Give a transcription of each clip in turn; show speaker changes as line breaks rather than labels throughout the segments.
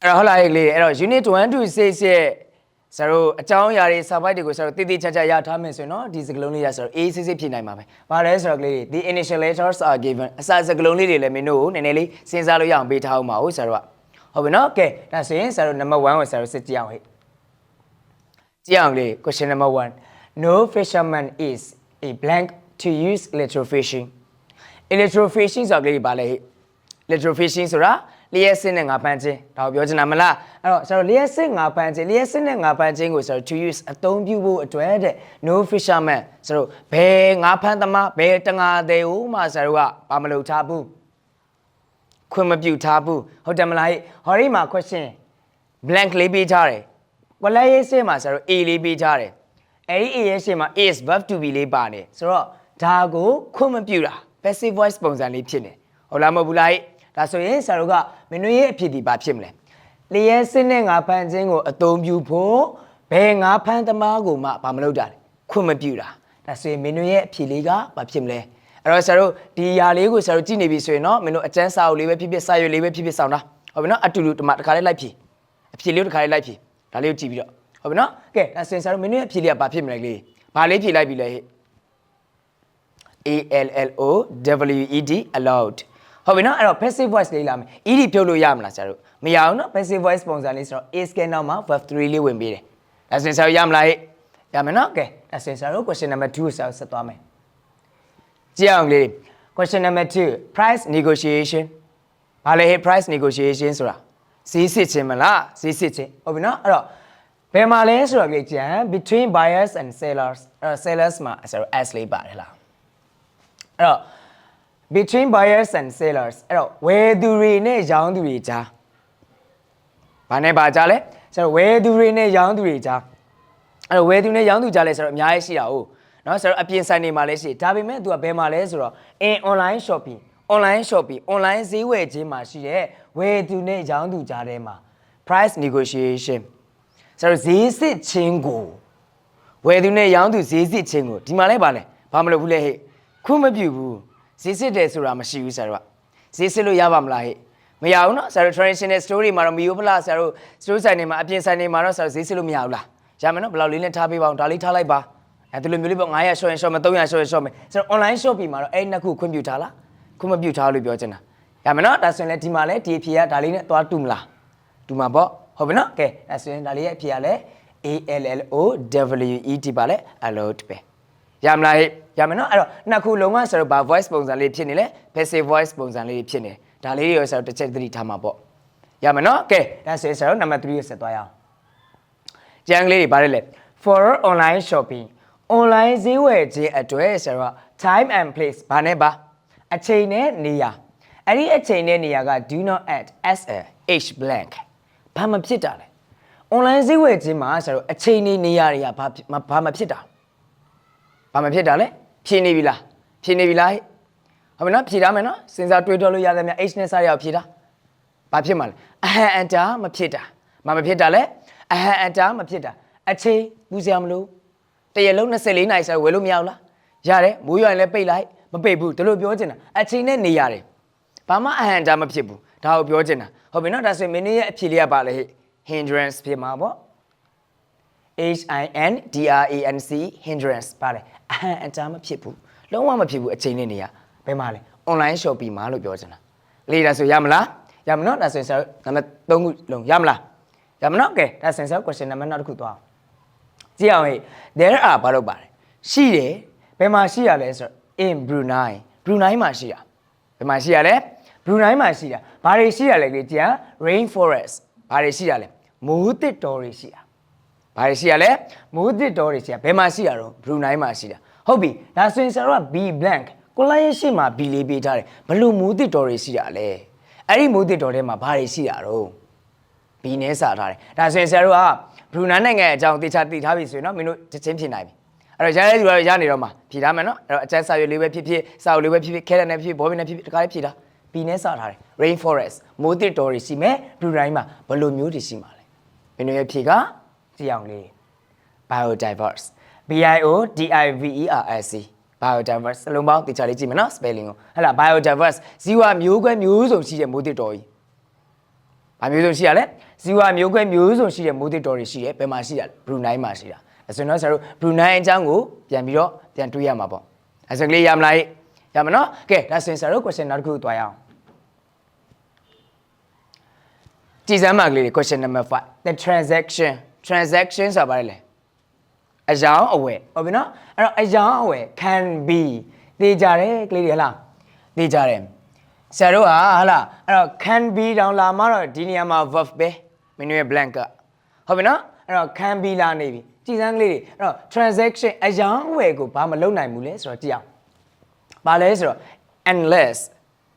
အဲ့တော့ဟုတ်လားလေအဲ့တော့ unit 1 to 6ရဲ့ဆရာတို့အကြောင်းအရာတွေစာပိုက်တွေကိုဆရာတို့တိတိကျကျရထားမယ်ဆိုရင်တော့ဒီစကားလုံးလေးရဆရာတို့အေးစစ်စစ်ဖြေနိုင်ပါမယ်။ဘာလဲဆိုတော့ကလေး the initial letters are given အစစကားလုံးလေးတွေလည်းမင်းတို့ကိုနည်းနည်းလေးစဉ်းစားလို့ရအောင်ပေးထားအောင်ပါဦးဆရာတို့ကဟုတ်ပြီနော်။ကဲဒါဆိုရင်ဆရာတို့ number 1ကိုဆရာတို့စစ်ကြည့်အောင်ဟဲ့။ကြည့်အောင်လေ question number 1 no fisherman is a blank to use electrofishing electrofishing ဆိုတော့ကလေးဘာလဲဟဲ့ electrofishing ဆိုတာလျှက်စစ်နဲ့ငါပန်းချင်းဒါကိုပြောချင်တာမလားအဲ့တော့ဆရာတို့လျှက်စစ်ငါပန်းချင်းလျှက်စစ်နဲ့ငါပန်းချင်းကိုဆရာတို့ to use အသုံးပြုဖို့အတွက်တဲ့ no fisherman ဆရာတို့ဘယ်ငါဖမ်းသမားဘယ်တငါတဲ့ဦးမှဆရာတို့ကဘာမလုပ်ထားဘူးခွင့်မပြုထားဘူးဟုတ်တယ်မလားဟောဒီမှာ question blank လေးပေးထားတယ်ဝလက်ရေးစစ်မှာဆရာတို့ a လေးပေးထားတယ်အဲ့ဒီ a ရဲ့ရှေ့မှာ is verb to be လေးပါနေဆိုတော့ဒါကိုခွင့်မပြုတာ passive voice ပုံစံလေးဖြစ်နေဟုတ်လားမဟုတ်ဘူးလားဒါဆိုရင်ဆရာတို့ကမင်းတို့ရဲ့အဖြစ်ဒီဘာဖြစ်မလဲလျှက်စစ်နဲ့ငါဖမ်းခြင်းကိုအသုံးပြုဖို့ဘယ်ငါဖမ်းသမားကိုမှဘာမလုပ်တာလဲခွင့်မပြုတာဒါဆိုရင်မင်းတို့ရဲ့အဖြစ်လေးကဘာဖြစ်မလဲအဲ့တော့ဆရာတို့ဒီຢာလေးကိုဆရာတို့ကြည့်နေပြီဆိုရင်တော့မင်းတို့အကျန်းစာအုပ်လေးပဲဖြစ်ဖြစ်စာရွက်လေးပဲဖြစ်ဖြစ်စောင်းတာဟုတ်ပြီနော်အတူတူတခါလေးလိုက်ဖြည့်အဖြစ်လေးကိုတခါလေးလိုက်ဖြည့်ဒါလေးကိုကြည့်ပြီးတော့ဟုတ်ပြီနော်ကဲဒါဆိုရင်ဆရာတို့မင်းတို့ရဲ့အဖြစ်လေးကဘာဖြစ်မလဲကလေးဘာလေးဖြည့်လိုက်ပြီလဲဟဲ့ ALLOWED allowedဟုတ်ပြီနော်အဲ့တော့ passive voice လေးလာမယ် ed ဖြုတ်လို့ရမလားဆရာတို့မရအောင်နော် passive voice ပုံစံလေးဆိုတော့ is ကနောက်မှာ verb 3လေးဝင်ပေးတယ်ဒါဆိုရင်ဆရာတို့ရမလားဟဲ့ရမယ်နော်ကဲဒါဆိုရင်ဆရာတို့ question number 2ကိုဆရာတို့ဆက်သွားမယ်ကြည့်အောင်လေး question number 2 price negotiation ဘာလဲဟဲ့ price negotiation ဆိုတာဈေးစစ်ခြင်းမလားဈေးစစ်ခြင်းဟုတ်ပြီနော်အဲ့တော့ဘယ်မှာလဲဆိုတော့ကြည့် between buyers and sellers sellers မှာဆရာတို့ s လေးပါတယ်လားအဲ့တော့between buyers and sellers အဲ့တော့ဝယ်သူတွေနဲ့ရောင်းသူတွေကြားဘာနဲ့ဘာကြားလဲဆိုတော့ဝယ်သူတွေနဲ့ရောင်းသူတွေကြားအဲ့တော့ဝယ်သူနဲ့ရောင်းသူကြားလဲဆိုတော့အများကြီးရှိတာဟုတ်เนาะဆိုတော့အပြင်ဆိုင်တွေမှာလည်းရှိဒါပေမဲ့ तू ကဘယ်မှာလဲဆိုတော့ in online shopping online ဈေးဝယ်ခြင်းမှာရှိတဲ့ဝယ်သူနဲ့ရောင်းသူကြားထဲမှာ price negotiation ဆိုတော့ဈေးစစ်ခြင်းကိုဝယ်သူနဲ့ရောင်းသူဈေးစစ်ခြင်းကိုဒီမှာလဲဘာလဲဘာမလုပ်ဘူးလဲဟဲ့ခွင့်မပြုဘူးဈေးစစ်တယ်ဆိုတာမရှိဘူးဆရာတို့ကဈေးစစ်လို့ရပါမလားဟဲ့မရဘူးเนาะဆရာတို့ traditional story မှာတော့မီယိုဖလားဆရာတို့ story ဆိုင်တွေမှာအပြင်ဆိုင်တွေမှာတော့ဆရာတို့ဈေးစစ်လို့မရဘူးလားရမယ်เนาะဘယ်လောက်လေးနဲ့ထားပေးပါအောင်ဒါလေးထားလိုက်ပါအဲဒီလိုမျိုးလေးပေါ့900 short ရင် short မယ်300 short ရင် short မယ်ဆရာတို့ online shopping မှာတော့အဲ့နှစ်ခုခွင့်ပြုထားလားခွင့်မပြုထားလို့ပြောချင်တာရမယ်เนาะဒါဆိုရင်လည်းဒီမှာလည်းဒီအဖြေကဒါလေးနဲ့သွားတူမလားတူမှာပေါ့ဟုတ်ပြီเนาะကဲဒါဆိုရင်ဒါလေးရဲ့အဖြေကလည်း ALLOWED ပါလေ allowed ပဲရမလားဟဲ့ရမယ်နော်အဲ့တော့နှစ်ခုလုံးကဆရာတို့ဘာ voice ပုံစံလေးဖြစ်နေလဲ passive voice ပုံစံလေးဖြစ်နေဒါလေးတွေရောဆရာတို့တစ်ချက်သတိထားမှာပေါ့ရမယ်နော်ကဲဒါဆိုရင်ဆရာတို့ number 3ကိုဆက်သွားရအောင်ကျန်ကလေးတွေပါတယ်လေ for online shopping online ဈေးဝယ်ခြင်းအတွက်ဆရာတို့က time and place ဘာနဲ့ပါအချိန်နဲ့နေရာအဲ့ဒီအချိန်နဲ့နေရာက do not add as a h blank ဘာမှဖြစ်တာလဲ online ဈေးဝယ်ခြင်းမှာဆရာတို့အချိန်နဲ့နေရာတွေကဘာမှဖြစ်တာဘာမှဖြစ်တာလဲဖြည့်နေပြီလားဖြည့်နေပြီလားဟုတ်ပြီနော်ဖြည့်ထားမယ်နော်စဉ်းစားတွေးတောလို့ရတယ်များ h နဲ့စရအောင်ဖြည့်တာဘာဖြစ်မှာလဲအဟံအတာမဖြစ်တာမဖြစ်တာလဲအဟံအတာမဖြစ်တာအချိန်ပူစရာမလိုတရက်လုံး24နာရီဆိုဝယ်လို့မရဘူးလားရတယ်မိုးရွာရင်လည်းပိတ်လိုက်မပိတ်ဘူးဒါလို့ပြောချင်တာအချိန်နဲ့နေရတယ်ဘာမှအဟံအတာမဖြစ်ဘူးဒါကိုပြောချင်တာဟုတ်ပြီနော်ဒါဆိုရင်မင်းရဲ့အဖြေလေးကပါလေ hindrance ဖြစ်မှာပေါ့HINDRANC hindrance ပါလေအဟံအတားမဖြစ်ဘူးလုံးဝမဖြစ်ဘူးအချိန်နဲ့နေရဘယ်မှာလဲ online shopping မှာလို့ပြောချင်တာလေးဒါဆိုရမလားရမနော်ဒါဆိုရင်ဆရာနံပါတ်3ခုလုံးရမလားရမနော်ကဲဒါဆိုရင်ဆရာ question number နောက်တစ်ခုသွားကြည့်အောင်ဟဲ့ there are ဘာလို့ပါတယ်ရှိတယ်ဘယ်မှာရှိရလဲဆိုတော့ in Brunei မှာရှိရဘယ်မှာရှိရလဲ Brunei မှာရှိရဘာတွေရှိရလဲကြည့် rainforest ဘာတွေရှိရလဲမိုးတစ်တော်တွေရှိရဘာတွေရှိရလဲမိုးတစ်တော်တွေရှိရဘယ်မှာရှိရတော့ Brunei မှာရှိတာဟုတ်ပြီဒါဆိုရင်ဆရာတို့က B blank ကိုလိုက်ရဲ့ရှေ့မှာ B လေးပေးထားတယ်ဘလို့မိုးတစ်တော်တွေရှိရလဲအဲ့ဒီမိုးတစ်တော်ထဲမှာဘာတွေရှိရတော့ B နဲ့စာထားတယ်ဒါဆိုရင်ဆရာတို့က Brunei နိုင်ငံအကြောင်းတေချာသိထားပြီဆိုရင်တော့မင်းတို့ချက်ချင်းဖြစ်နိုင်ပြီအဲ့တော့ရတဲ့သူကတော့ရနေတော့မှာဖြေထားမယ်နော်အဲ့တော့အကျန်းစာရွက်လေးပဲဖြစ်ဖြစ်စာအုပ်လေးပဲဖြစ်ဖြစ်ခဲတဲ့နဲ့ဖြစ်ဖြစ်ဘောပင်နဲ့ဖြစ်ဖြစ်တခါလေးဖြေတာ B နဲ့စာထားတယ် rainforest မိုးတစ်တော်တွေရှိမယ် Brunei မှာဘလို့မျိုးတွေရှိမှာလဲမင်းတို့ရဲ့ဖြေကကြည့်အောင်လေး biodiverse BIODIVERSE biodiverse စလုံးပေါင်းတေချာလေးကြည့်မယ်နော် spelling ကိုဟဲ့လား biodiverse ဇီဝမျိုးကွဲမျိုးစုံရှိတဲ့မိုးတစ်တော်ကြီး ဘာမျိုးစုံရှိရလဲဇီဝမျိုးခွဲမျိုးစုံရှိတဲ့မိုးတစ်တော်တွေရှိတယ်ဘယ်မှာရှိရလဲဘရူနိုင်းမှာရှိတာအဲဆိုတော့ဆရာတို့ဘရူနိုင်းအကြောင်းကိုပြန်ပြီးတော့ပြန်တွေးရမှာပေါ့အဲဆိုကလေးရမလားရမနော်ကဲဒါဆိုရင်ဆရာတို့ question နောက်တစ်ခုသွားရအောင်ကြည်စမ်းပါကလေး question number 5 the transaction ဆိုတာဘာလဲအကြောင်းအဝယ်ဟုတ်ပြီနော်အဲ့တော့အကြောင်းအဝယ် can be သိကြတယ်ကလေးတွေဟလားသိကြတယ်ဆရာတို့ဟာဟလားအဲ့တော့ can be တောင်လာမှတော့ဒီနေရာမှာ verb ပဲမင်းတို့ရဲ့ blank ကဟုတ်ပြီနော်အဲ့တော့ can be လာနေပြီကြည်စမ်းကလေးတွေအဲ့တော့ transaction အကြောင်းအဝယ်ကိုဘာမလုပ်နိုင်ဘူးလဲဆိုတော့ကြည့်အောင်ဘာလဲဆိုတော့ unless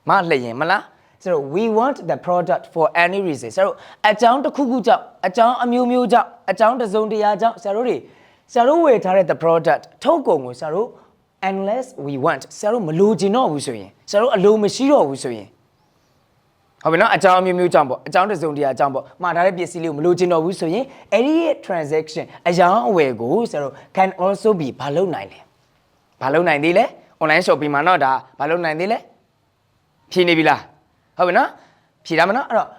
မလျင်မလားဆိုတော့ we want the product for any reason ဆိုတော့အကြောင်းတစ်ခုခုကြောင့်အကြောင်းအမျိုးမျိုးကြောင့်အကြောင်းတစ်စုံတစ်ရာကြောင့်ဆရာတို့ဝယ်ထားတဲ့ the product ထုတ်ကုန်ကိုဆရာတို့ unless we want ဆရာတို့မလိုချင်တော့ဘူးဆိုရင်ဆရာတို့အလိုမရှိတော့ဘူးဆိုရင်ဟုတ်ပြီနော်အကြောင်းအမျိုးမျိုးကြောင့်ပေါ့အကြောင်းတစ်စုံတစ်ရာကြောင့်ပေါ့မှားထားတဲ့ပစ္စည်းလေးကိုမလိုချင်တော့ဘူးဆိုရင်အဲ့ဒီ transaction အကြောင်းအဝယ်ကိုဆရာတို့ can also be ဘာလုပ်နိုင်လဲဘာလုပ်နိုင်သေးလဲ online shopping မှာတော့ဒါဘာလုပ်နိုင်သေးလဲဖြည့်နေပြီလားဟုတ်ပြီနော်ဖြည့်တာမနော်အဲ့တော့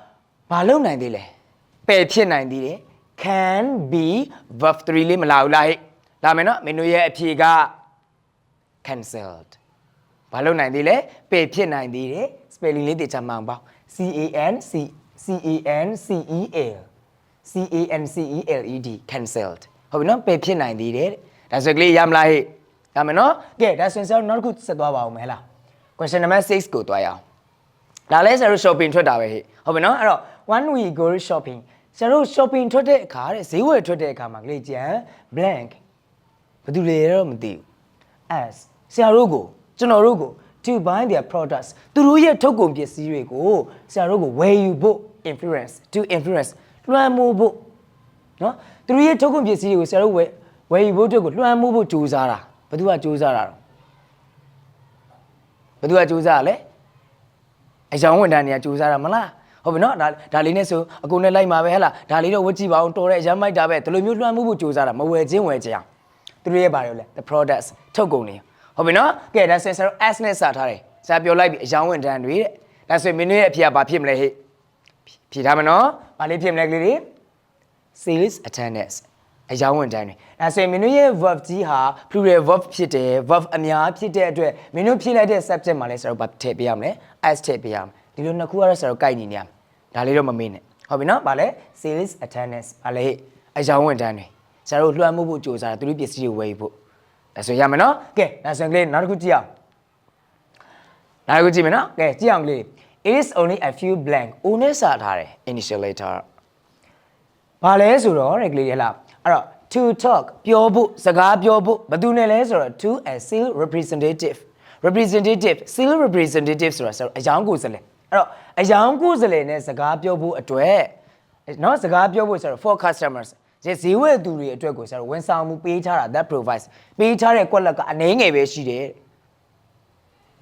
ဘာလုပ်နိုင်သေးလဲပယ်ဖြစ်နိုင်သေးတယ် can be verb 3လေးမလာဘူးလားဟဲ့လာမယ်နော်မင်းတို့ရဲ့အဖြေက cancelled ဘာလုပ်နိုင်သေးလဲပယ်ဖြစ်နိုင်သေးတယ် spelling လေးတခြားမှန်ပါC A N C E L E D cancelled ဟုတ်ပြီနော်ပယ်ဖြစ်နိုင်သေးတယ်ဒါဆိုကလေးရမလားဟဲ့ရမယ်နော်ကဲဒါဆိုရင်နောက်တစ်ခုဆက်သွားပါဦးမယ်ဟလား question number 6ကိုသွားရအောင်ဒါလဲဆရာတို့ shopping ထွက်တာပဲဟဲ့ဟုတ်ပြီနော်အဲ့တော့ one we go shopping ဆရာတို့ shopping ထွက်တဲ့အခါတဲ့ဈေးဝယ်ထွက်တဲ့အခါမှာကလေးကြံ blank ဘာတူလဲတော့မသိဘူး as ဆရာတို့ကိုကျွန်တော်တို့ကို to buy their products သူတို့ရဲ့ထုတ်ကုန်ပစ္စည်းတွေကိုဆရာတို့ကိုဝယ်ယူဖို့ influence လွှမ်းမိုးဖို့နော်သူတို့ရဲ့ထုတ်ကုန်ပစ္စည်းတွေကိုဆရာတို့ဝယ်ယူဖို့အတွက်ကိုလွှမ်းမိုးဖို့ကြိုးစားတာဘယ်သူကကြိုးစားတာတော့ဘယ်သူကကြိုးစားရလဲအကြောင်းဝန်ထမ်းတွေကကြိုးစားတာမလားဟုတ်ပြီနော်ဒါလေးနဲ့ဆိုအကုန်နဲ့လိုက်မှာပဲဟဲ့လားဒါလေးတော့ဝတ်ကြည့်ပါအောင်တော်တဲ့အရမ်းမိုက်တာပဲဒီလိုမျိုးလွှမ်းမိုးဖို့ကြိုးစားတာမဝယ်ခြင်းဝယ်ခြင်းအောင်သူတို့ရဲ့ဘာတွေလဲ the products ထုတ်ကုန်တွေဟုတ်ပြီနော်ကဲဒါဆိုရင်ဆရာတို့ s နဲ့စာထားတယ်ဆရာပြောလိုက်ပြီအကြောင်းဝန်ထမ်းတွေတဲ့ဒါဆိုရင်မင်းတို့ရဲ့အဖြေကဘာဖြစ်မလဲဟဲ့ဖြေထားမနော်ဘာလေးဖြစ်မလဲကလေးတွေ sales attendants အကြောင်းဝန်ထမ်းတွေဒါဆိုရင်မင်းတို့ရဲ့ verb ကြီးဟာ plural verb ဖြစ်တယ် verb အများဖြစ်တဲ့အတွက်မင်းတို့ဖြည့်လိုက်တဲ့ subject မှာလဲဆရာတို့ဘာထည့်ပေးရမလဲ s ထည့်ပေးရမယ်ဒီလိုနှစ်ခုကတော့ဆရာတို့ကိုက်ညီနေရမယ်ဒါလေးတော့မမေ့နဲ့ဟုတ်ပြီနော်ဘာလဲ sales attendants ဘာလဲအကြောင်းဝန်ထမ်းတွေဆရာတို့လွှမ်းမိုးဖို့ကြိုးစားတာသူတို့ပစ္စည်းတွေဝယ်ဖို့ဒါဆိုရမယ်နော်ကဲဒါဆိုရင်ကလေးနောက်တစ်ခုကြည့်အောင်နောက်တစ်ခုကြည့်မယ်နော်ကဲကြည့်အောင်ကလေး it is only a few blank ဦးနဲ့စာထားတယ် initial letter ဘာလဲဆိုတော့ကလေးဟလားအဲ့တော့ to talk ပြောဖို့စကားပြောဖို့ဘာသူနဲ့လဲဆိုတော့ to a sales representative sales representative ဆိုတာဆိုတော့အယောင်ကိုယ်စားလှယ်အဲ့တော့အယောင်ကိုယ်စားလှယ်နဲ့စကားပြောဖို့အတွက်เนาะစကားပြောဖို့ဆိုတော့ for customers ဈေးဝယ်သူတွေအတွက်ကိုဆိုတော့ဝန်ဆောင်မှုပေးထားတာ that provides ပေးထားတဲ့ကွက်လက်ကအနည်းငယ်ပဲရှိတယ်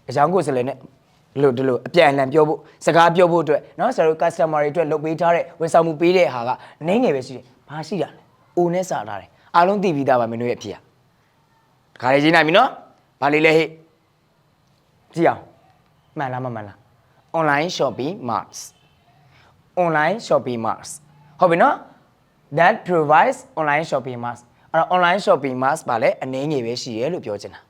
အယောင်ကိုယ်စားလှယ်နဲ့ဒီလိုအပြန်အလှန်ပြောဖို့စကားပြောဖို့အတွက်เนาะဆိုတော့ customer တွေအတွက်လုပ်ပေးထားတဲ့ဝန်ဆောင်မှုပေးတဲ့ဟာကအနည်းငယ်ပဲရှိတယ်ဘာရှိတာလဲအိုနဲ့စာထားတယ်အားလုံးသိပြီးသားပါမင်းတို့ရဲ့အဖြစ်ခါလေးချင်းနိုင်ပြီเนาะဘာလေးလဲဟဲ့ကြည့်အောင်မှန်လားမမှန်လား online shopping malls ဟုတ်ပြီနော် that provides online shopping malls အဲ့တော့ online shopping malls ပါလဲအနည်းငယ်ပဲရှိရဲလို့ပြောချင်တာ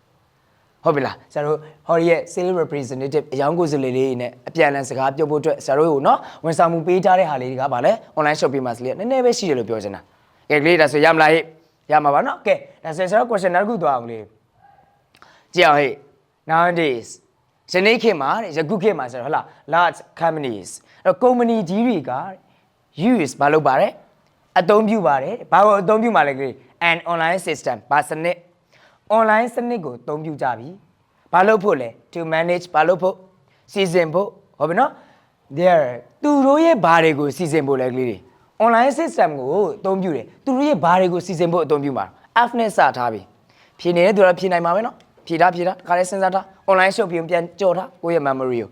ဟုတ်ပြီလားဆရာတို့ဟော်ရီရဲ့ sales representative အယောင်ကိုယ်စားလှယ်လေးနဲ့အပြန်အလှန်စကားပြောဖို့အတွက်ဆရာတို့ကိုနော်ဝန်ဆောင်မှုပေးထားတဲ့ဟာလေးတွေကပါလဲ online shopping malls လေးနည်းနည်းပဲရှိတယ်လို့ပြောချင်တာကဲကလေးဒါဆိုရမလားဟဲ့ရမှာပါနော်ကဲဒါဆိုဆရာတို့ question နောက်တစ်ခုသွားအောင်လေးကြည့်အောင်ဟဲ့ nowadays ယနေ့ခေတ်မှာယခုခေတ်မှာဆိုတော့ဟုတ်လား large companies အဲ့တော့ company ကြီးတွေက use ဘာလုပ်ပါတယ်အသုံးပြုပါတယ်ဘာကိုအသုံးပြုမှာလဲကလေး an online system ဘာစနစ် online စနစ်ကိုအသုံးပြုကြပြီဘာလုပ်ဖို့လဲ to manage ဘာလုပ်ဖို့စီစဉ်ဖို့ဟုတ်ပြီနော် there သူတို့ရဲ့ဘာတွေကိုစီစဉ်ဖို့လဲကလေးတွေ online system ကိုအသုံးပြုတယ်သူတို့ရဲ့ဘာတွေကိုစီစဉ်ဖို့အသုံးပြုမှာ F နဲ့စထားပြီဖြည့်နေတဲ့သူကဖြည့်နိုင်မှာပဲနော်ဖြည့်ထားတခါလေးစဉ်းစားထား online shopping ပြန်ကြော်ထားကိုယ့်ရဲ့ memory ကို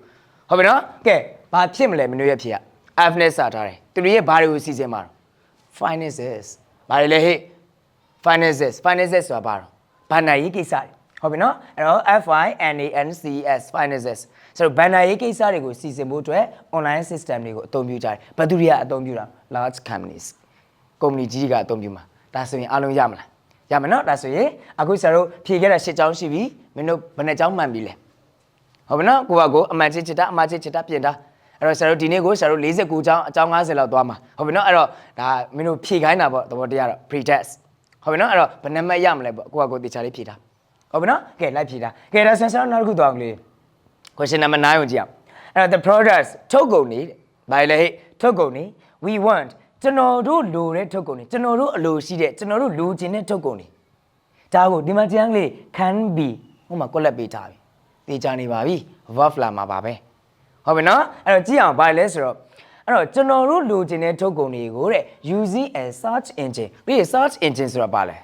ဟုတ်ပြီနော်ကဲဘာဖြစ်မလဲမင်းတို့ရဲ့ဖြည့်က F နဲ့စထားတယ်သူတို့ရဲ့ဘာတွေကိုစီစဉ်မှာ finances ဘာတွေလဲဟဲ့ finances ဆိုတာဘာတော့ဘာနိုင်ရေးကိစ္စ ဟုတ်ပြီနော်အဲ့တော့ FINANCES finances ဆိုတော့ဘဏ္ဍာရေးကိစ္စတွေကိုစီစဉ်ဖို့အတွက် online system တွေကိုအသုံးပြုကြတယ်ဘယ်သူတွေကအသုံးပြုတာ large companies ကုမ္ပဏီကြီးတွေကအသုံးပြုမှာဒါဆိုရင်အားလုံးရမလားရမယ်နော်ဒါဆိုရင်အခုဆရာတို့ဖြေခဲ့တဲ့၈ကျောင်းရှိပြီမင်းတို့ဘယ်နှကျောင်းမှန်ပြီလဲဟုတ်ပြီနော်ကိုအမှန်ချင်းချစ်တာအမှားချင်းချစ်တာပြင်တာအဲ့တော့ဆရာတို့ဒီနေ့ကိုဆရာတို့49ကျောင်းအကျောင်း50လောက်သွားမှာဟုတ်ပြီနော်အဲ့တော့ဒါမင်းတို့ဖြေခိုင်းတာပေါ့သဘောတရားတော့ pre test ဟုတ်ပြီနော်အဲ့တော့ဘယ်နှမှတ်ရမလဲပေါ့ကိုတေချာလေးဖြေတာဟုတ်ပြီနော်ကဲလိုက်ဖြေတာကဲဒါဆရာနောက်တစ်ခုသွားအောင်လေး question number 9ကိုကြည့်အောင်အဲ့တော့ the products ထုတ်ကုန်နေဘာလဲဟဲ့ထုတ်ကုန်နေ we want ကျွန်တော်တို့လိုတဲ့ထုတ်ကုန်နေကျွန်တော်တို့အလိုရှိတဲ့ကျွန်တော်တို့လိုချင်တဲ့ထုတ်ကုန်နေဒါကိုဒီမှာကျန်းလေး can be ဟိုမှာကွက်လက်ပေးထားပြီတေချာနေပါပြီ verb လာမှာပါပဲဟုတ်ပြီနော်အဲ့တော့ကြည့်အောင်ဘာလဲဆိုတော့အဲ့တော့ကျွန်တော်တို့လိုချင်တဲ့ထုတ်ကုန်တွေကိုတဲ့ using a search engine ဒီ search engine ဆိုတာဘာလဲ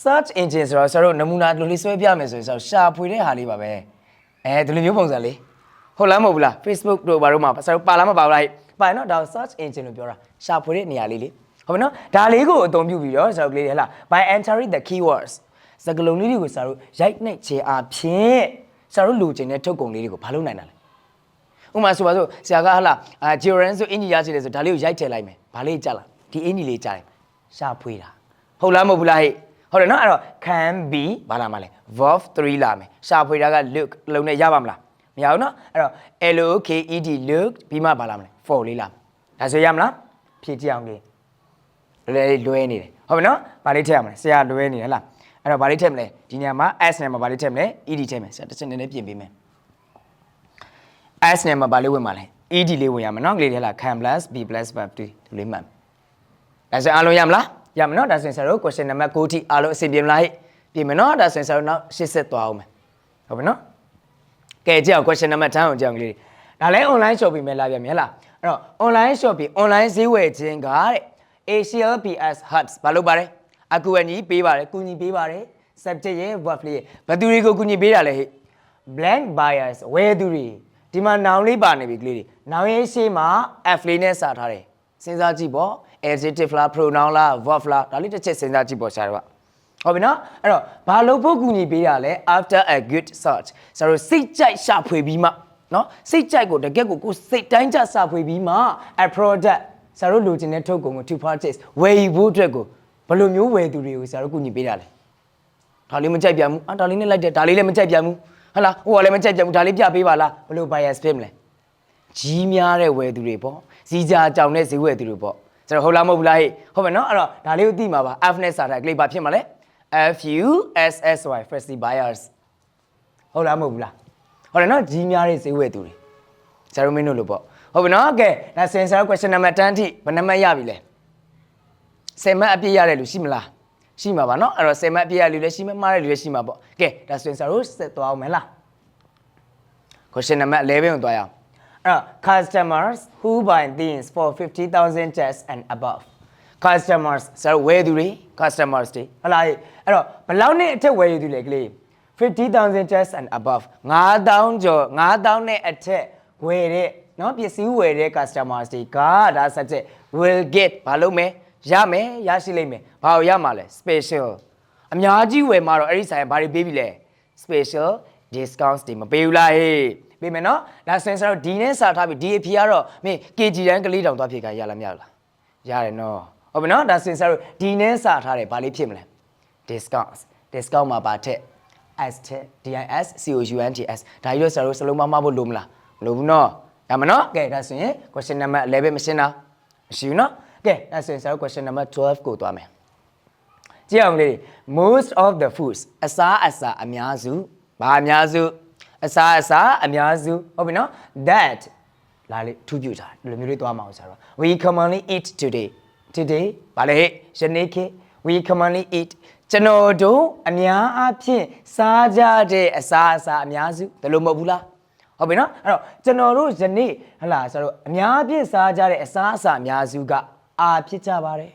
search engine ဆိုတော့ဆရာတို့နမူနာလိုလေးဆွဲပြမယ်ဆိုရင်ရှာဖွေတဲ့ဟာလေးပါပဲဒီလိုမျိုးပုံစံလေးဟုတ်လားမဟုတ်ဘူးလား Facebook တို့ဘာတို့မှာဆရာတို့ပါလားမပါဘူးလားပါနော်ဒါ search engine လို့ပြောတာရှာဖွေတဲ့နေရာလေးလေဟုတ်ပြီနော်ဒါလေးကိုအသုံးပြုပြီးတော့ဆရာတို့ကလေးဟဲ့လား by entering the keywords စကားလုံးလေးတွေကိုဆရာတို့ရိုက်နှိပ်ခြင်းအပြင်ဆရာတို့လိုချင်တဲ့ထုတ်ကုန်လေးတွေကိုဘာလုပ်နိုင်တာလဲဥပမာဆိုပါစို့ဆရာကဟလာဂျီရန်ဆိုအင်ဂျီရရှိတယ်ဆိုဒါလေးကိုရိုက်ထည့်လိုက်မယ်ဘာလေးကြားလားဒီအင်ဂျီလေးကြားလိုက်ရှာဖွေတာဟုတ်လားမဟုတ်ဘူးလားဟဲ့ဟုတ်တယ်နော်အဲ့တော့ can be ဘာလာမလဲ verb 3လာမယ်ရှာဖွေတာက look လုံးနဲ့ရပါမလားမရဘူးနော်အဲ့တော့ looked look ပြီးမှဘာလာမလဲ for လေးလာဒါဆိုရမလားဖြည့်ကြည့်အောင်လေးလွဲနေတယ်ဟုတ်ပြီနော်ဘာလေးထည့်ရမလဲဆရာလွဲနေတယ်ဟလားအဲ့တော့ဘာလေးထည့်မလဲဒီနေရာမှာ s နဲ့မှာဘာလေးထည့်မလဲ ed ထည့်မယ်ဆရာတစ်ချက်နည်းနည်းပြင်ပေးမယ် s နဲ့မှာဘာလေးဝင်မှာလဲ ed လေးဝင်ရမှာနော်ကလေးတွေဟလား can plus be plus verb 2ဒီလေးမှန်ဒါဆိုအားလုံးရမလားရမယ်နော်ဒါဆိုရင်ဆရာတို့ question number 9ထိအားလုံးအဆင်ပြေမလားဟဲ့ပြင်မယ်နော်ဒါဆိုရင်ဆရာတို့နောက်80သွားအောင်မယ်ဟုတ်ပြီနော်ကဲကြည့်အောင် question number 10ကိုကြည့်အောင်ကလေးဒါလည်း online shopping ပဲလာပြန်မြဲလားအဲ့တော့ online shopping online ဈေးဝယ်ခြင်းကတဲ့ ACLPS hubs ဘာလို့ပါတယ်အကူအညီပေးပါတယ်ကူညီပေးပါတယ် subject ရဲ့ verb လေးဘယ်သူတွေကိုကူညီပေးတာလဲဟဲ့ blank buyers ဝယ်သူတွေဒီမှာ noun လေးပါနေပြီကလေးတွေ noun ရဲ့ရှေ့မှာ f လေးနဲ့စာထားတယ်စဉ်းစားကြည့်ပေါ့ adjective လား pronoun လား verb လားဒါလေးတစ်ချက်စဉ်းစားကြည့်ပေါ့ဆရာတို့ကဟုတ်ပြီနော်အဲ့တော့ဘာလို့ဖို့ကူညီပေးတာလဲ after a good search ဆရာတို့စိတ်ကြိုက်ရှာဖွေပြီးမှနော်စိတ်ကြိုက်ကိုတကယ့်ကိုစိတ်တိုင်းကျရှာဖွေပြီးမှ a product ဆရာတို့လိုချင်တဲ့ထုတ်ကုန်ကို to purchase ဝယ်ယူဖို့အတွက်ကိုဘယ်လိုမျိုးဝယ်သူတွေကိုဆရာတို့ကူညီပေးတာလဲဒါလေးမကြိုက်ပြန်ဘူးဒါလေးနဲ့လိုက်တယ်ဒါလေးလည်းမကြိုက်ပြန်ဘူးဟလားဟိုကလည်းမကြိုက်ပြန်ဘူးဒါလေးပြပေးပါလားဘယ်လို bias ဖြစ်မလဲကြီးများတဲ့ဝယ်သူတွေပေါ့စီးကြကြောင်တဲ့ဈေးဝယ်သူတွေပေါ့ဆိုတော့ဟုတ်လားမဟုတ်ဘူးလားဟဲ့ဟုတ်မယ်နော်အဲ့တော့ဒါလေးကိုသိမှာပါ F နဲ့စာထားကလေးဘာဖြစ်မှာလဲ FUSSY first buyers ဟုတ်လားမဟုတ်ဘူးလားဟုတ်တယ်နော်ကြီးများတဲ့ဈေးဝယ်သူတွေဆရာတို့မင်းတို့လို့ပေါ့ဟုတ်ပြီနော်ကဲဒါစင်ဆာ question number 10ထိဘယ်နှမှတ်ရပြီလဲ10မှတ်အပြည့်ရတယ်လို့ရှိမလားရှိမှာပါနော်အဲ့တော့10မှတ်အပြည့်ရလူလည်းရှိမှားတဲ့လူလည်းရှိမှာပေါ့ကဲဒါဆိုရင်ဆရာတို့ဆက်သွားအောင်မလား question number 11ကိုသွားရအောင်customers who buy things for 50,000 just and above customers ဆိုတော့ဝယ်သူတွေ customers တွေဟုတ်လားအဲ့တော့ဘယ်လောက်နဲ့အထက်ဝယ်ယူသူလဲကလေး 50,000 just and above 9,000ကျော်9,000နဲ့အထက်ဝယ်တဲ့နော်ပစ္စည်းဝယ်တဲ့ customers တွေကဒါ subject will get ဘာလုပ်မယ်ရမယ်ရရှိလိမ့်မယ်ဘာလို့ရမှာလဲ special အများကြီးဝယ်မှာတော့အဲ့ဒီဆိုင်ဘာတွေပေးပြီလဲ special discounts တွေမပေးဘူးလားဟေးပေးမယ်နော်ဒါစင်ဆာတော့ဒီနဲ့စာထားပြီးဒီအဖြေကတော့မင်း KG တန်းကလေးတောင်သွားဖြေခိုင်းရလားမရလားရတယ်နော်ဟုတ်ပြီနော်ဒါစင်ဆာတော့ဒီနဲ့စာထားတယ်ဘာလေးဖြစ်မလဲ discount မှာပါထက် s ထက် DIS COUNTS ဒါကြီးတော့ဆရာတို့စလုံးမမဖို့လို့မလားမလို့ဘူးနော်ရမနော်ကဲဒါဆိုရင် question number 11မရှင်းတာမရှိဘူးနော်ကဲဒါဆိုရင်ဆရာတို့ question number 12ကိုသွားမယ်ကြည့်အောင်လေး most of the foods အစားအများစုဘာအများစုအစားအများစုဟုတ်ပြီနော် that လာလေထူးပြတာဒီလိုမျိုးလေးသွားမှာအောင်ဆရာတို့ we commonly eat today ဘာလဲဟဲ့ယနေ့ခေတ် we commonly eat ကျွန်တော်တို့အများအားဖြင့်စားကြတဲ့အစားအများစုဒါလိုမဟုတ်ဘူးလားဟုတ်ပြီနော်အဲ့တော့ကျွန်တော်တို့ယနေ့ဟလာဆရာတို့အများအားဖြင့်စားကြတဲ့အစားအများစုကဖြစ်ကြပါတယ်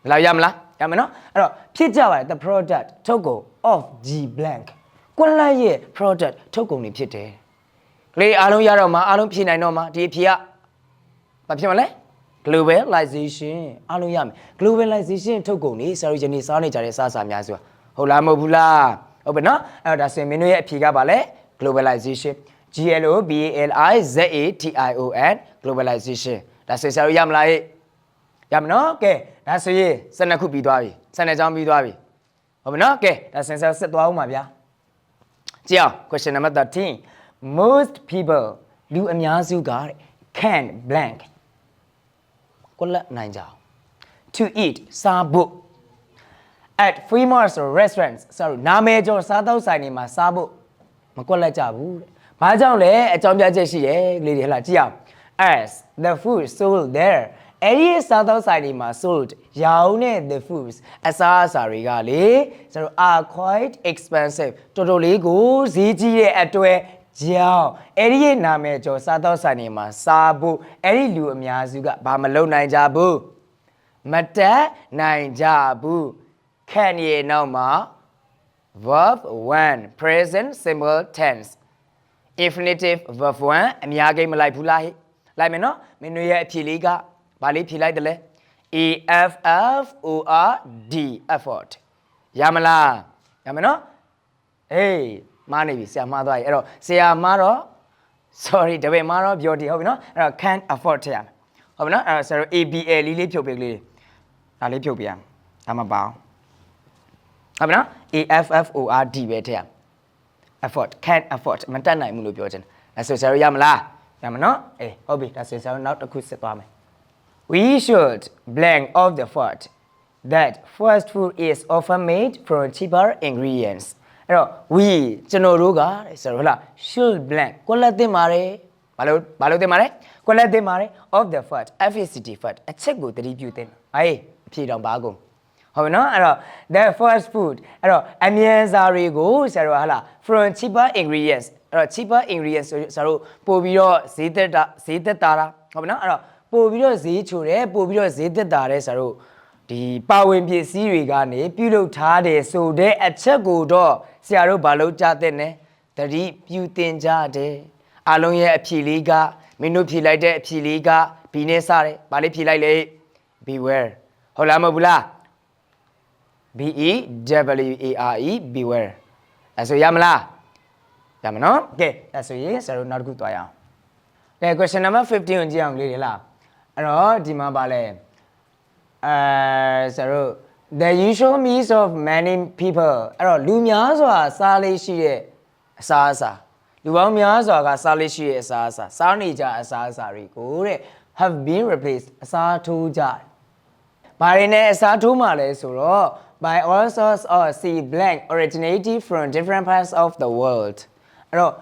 ဘယ်လောက်ရမလားရမယ်နော်အဲ့တော့ဖြစ်ကြပါတယ် the product ထုတ်ကုန် of G blank ကွန်လိုက်ရဲ့ product ထုတ်ကုန်တွေဖြစ်တယ်ကလေးအားလုံးရတော့မှာအားလုံးဖြည့်နိုင်တော့မှာဒီအဖြေကဘာဖြစ်မလဲ globalization အားလုံးရမယ် globalization ထုတ်ကုန်တွေဆရာတို့ယနေ့စားနေကြတဲ့အစားအများစုဟုတ်လားမဟုတ်ဘူးလား ဟုတ်ပြီနော်အဲ့တော့ဒါဆိုရင်မင်းတို့ရဲ့အဖြေကပါလဲ globalization globalization globalization ဒါဆိုဆရာတို့ရမလားဟဲ့ရမနော်ကဲဒါဆိုရင်12ခုပြီးသွားပြီ12ကြောင်းပြီးသွားပြီဟုတ်ပြီနော်ကဲဒါဆိုရင်ဆရာဆက်သွားအောင်ပါဗျာကြည့်အောင် question number 13 most people လူအများစုက can blank ကိုလက်နိုင်ကြအောင် to eat စားဖို့ at famous restaurants ဆိုတော့နာမည်ကျော်စားသောက်ဆိုင်တွေမှာစားဖို့မကွက်လက်ကြဘူးတဲ့။ဘာကြောင့်လဲအကြောင်းပြချက်ရှိတယ်ကလေးတွေဟလာကြည့်အောင် as the food sold there အဲ့ဒီစားသောက်ဆိုင်တွေမှာ sold ရောင်းတဲ့ the foods အစားအစာတွေကလေဆိုတော့ are quite expensive တော်တော်လေးကိုဈေးကြီးတဲ့အတွက်ကြောင့်အဲ့ဒီနာမည်ကျော်စားသောက်ဆိုင်တွေမှာစားဖို့အဲ့ဒီလူအများစုကဘာမလုပ်နိုင်ကြဘူးမတက်နိုင်ကြဘူးcan ရေနောက်မှာ verb 1 present simple tense infinitive verb 1အများကြီးမလိုက်ဘူးလားဟဲ့လိုက်မယ်နော်မင်းတို့ရဲ့အဖြေလေးကဘာလေးဖြေလိုက်တယ်လဲ effort effort ရမလားရမယ်နော်အေးမားနေပြီဆရာမှားသွားပြီအဲ့တော့ဆရာမှားတော့ sorry တပည့်မှားတော့ပြောတည်ဟုတ်ပြီနော်အဲ့တော့ can afford ထည့်ရမယ်ဟုတ်ပြီနော်အဲ့တော့ဆရာတို့ ABL လေးဖြုတ်ပေးကလေးဒါလေးဖြုတ်ပေးရမယ်ဒါမှမပါအောင်ဟုတ်ပြီနော် effort ပဲထည့်ရမယ် effort can afford မတတ်နိုင်ဘူးလို့ပြောချင်တယ်အဲ့ဆိုဆရာတို့ရမလားရမနော်အေးဟုတ်ပြီဒါဆိုဆရာတို့နောက်တစ်ခုဆက်သွားမယ် we should blank off the fact that fast food is often made from cheaper ingredients အဲ့တော့ we ကျွန်တော်တို့ကဆိုတော့ဟုတ်လား should blank ကိုလက်တင်ပါတယ်ဘာလို့တင်ပါတယ်ကိုလက်တင်ပါတယ် of the fact FACT fact အချက်ကိုသတိပြုတင်အေးအဖြေတောင်ပါကုန်ဟုတ်ပြီနော်အဲ့တော့ the fast food အဲ့တော့အမြန်စားတွေကိုဆရာတို့ဟာလား from cheaper ingredients အဲ့တော့ cheaper ingredients ဆိုဆရာတို့ပို့ပြီးတော့ဈေးသက်တာဟုတ်ပြီနော်အဲ့တော့ပို့ပြီးတော့ဈေးချိုတယ်ပို့ပြီးတော့ဈေးသက်တာတဲ့ဆရာတို့ဒီပါဝင်ပစ္စည်းတွေကနေပြုလုပ်ထားတယ်ဆိုတဲ့အချက်ကိုတော့ဆရာတို့ဘာလို့ကြားတဲ့လဲသတိပြုတင်ကြတယ်အားလုံးရဲ့အဖြေလေးကမင်းတို့ဖြေလိုက်တဲ့အဖြေလေးက B နဲ့စတယ်ဘာလေးဖြေလိုက်လဲ beware ဟုတ်လားမဟုတ်ဘူးလား BEWARE beware အဲ့ဆိုရမလားရမနော်ကဲအဲ့ဆိုရင်ဆရာတို့နောက်တစ်ခုသွားရအောင်ကဲ question number 15ကိုကြည့်အောင်လေးလေလားအဲ့တော့ဒီမှာပါလဲဆရာတို့ the usual meals of many people အဲ့တော့လူများစွာစားလေးရှိတဲ့အစားအစာလူပေါင်းများစွာကစားလေးရှိတဲ့အစားအစာစားနေကြအစားအစာတွေကိုတဲ့ have been replaced အစားထိုးကြတယ်ဘာတွေနဲ့အစားထိုးမှလဲဆိုတော့ by all sorts of sea blank originating from different parts of the world အဲ့တော့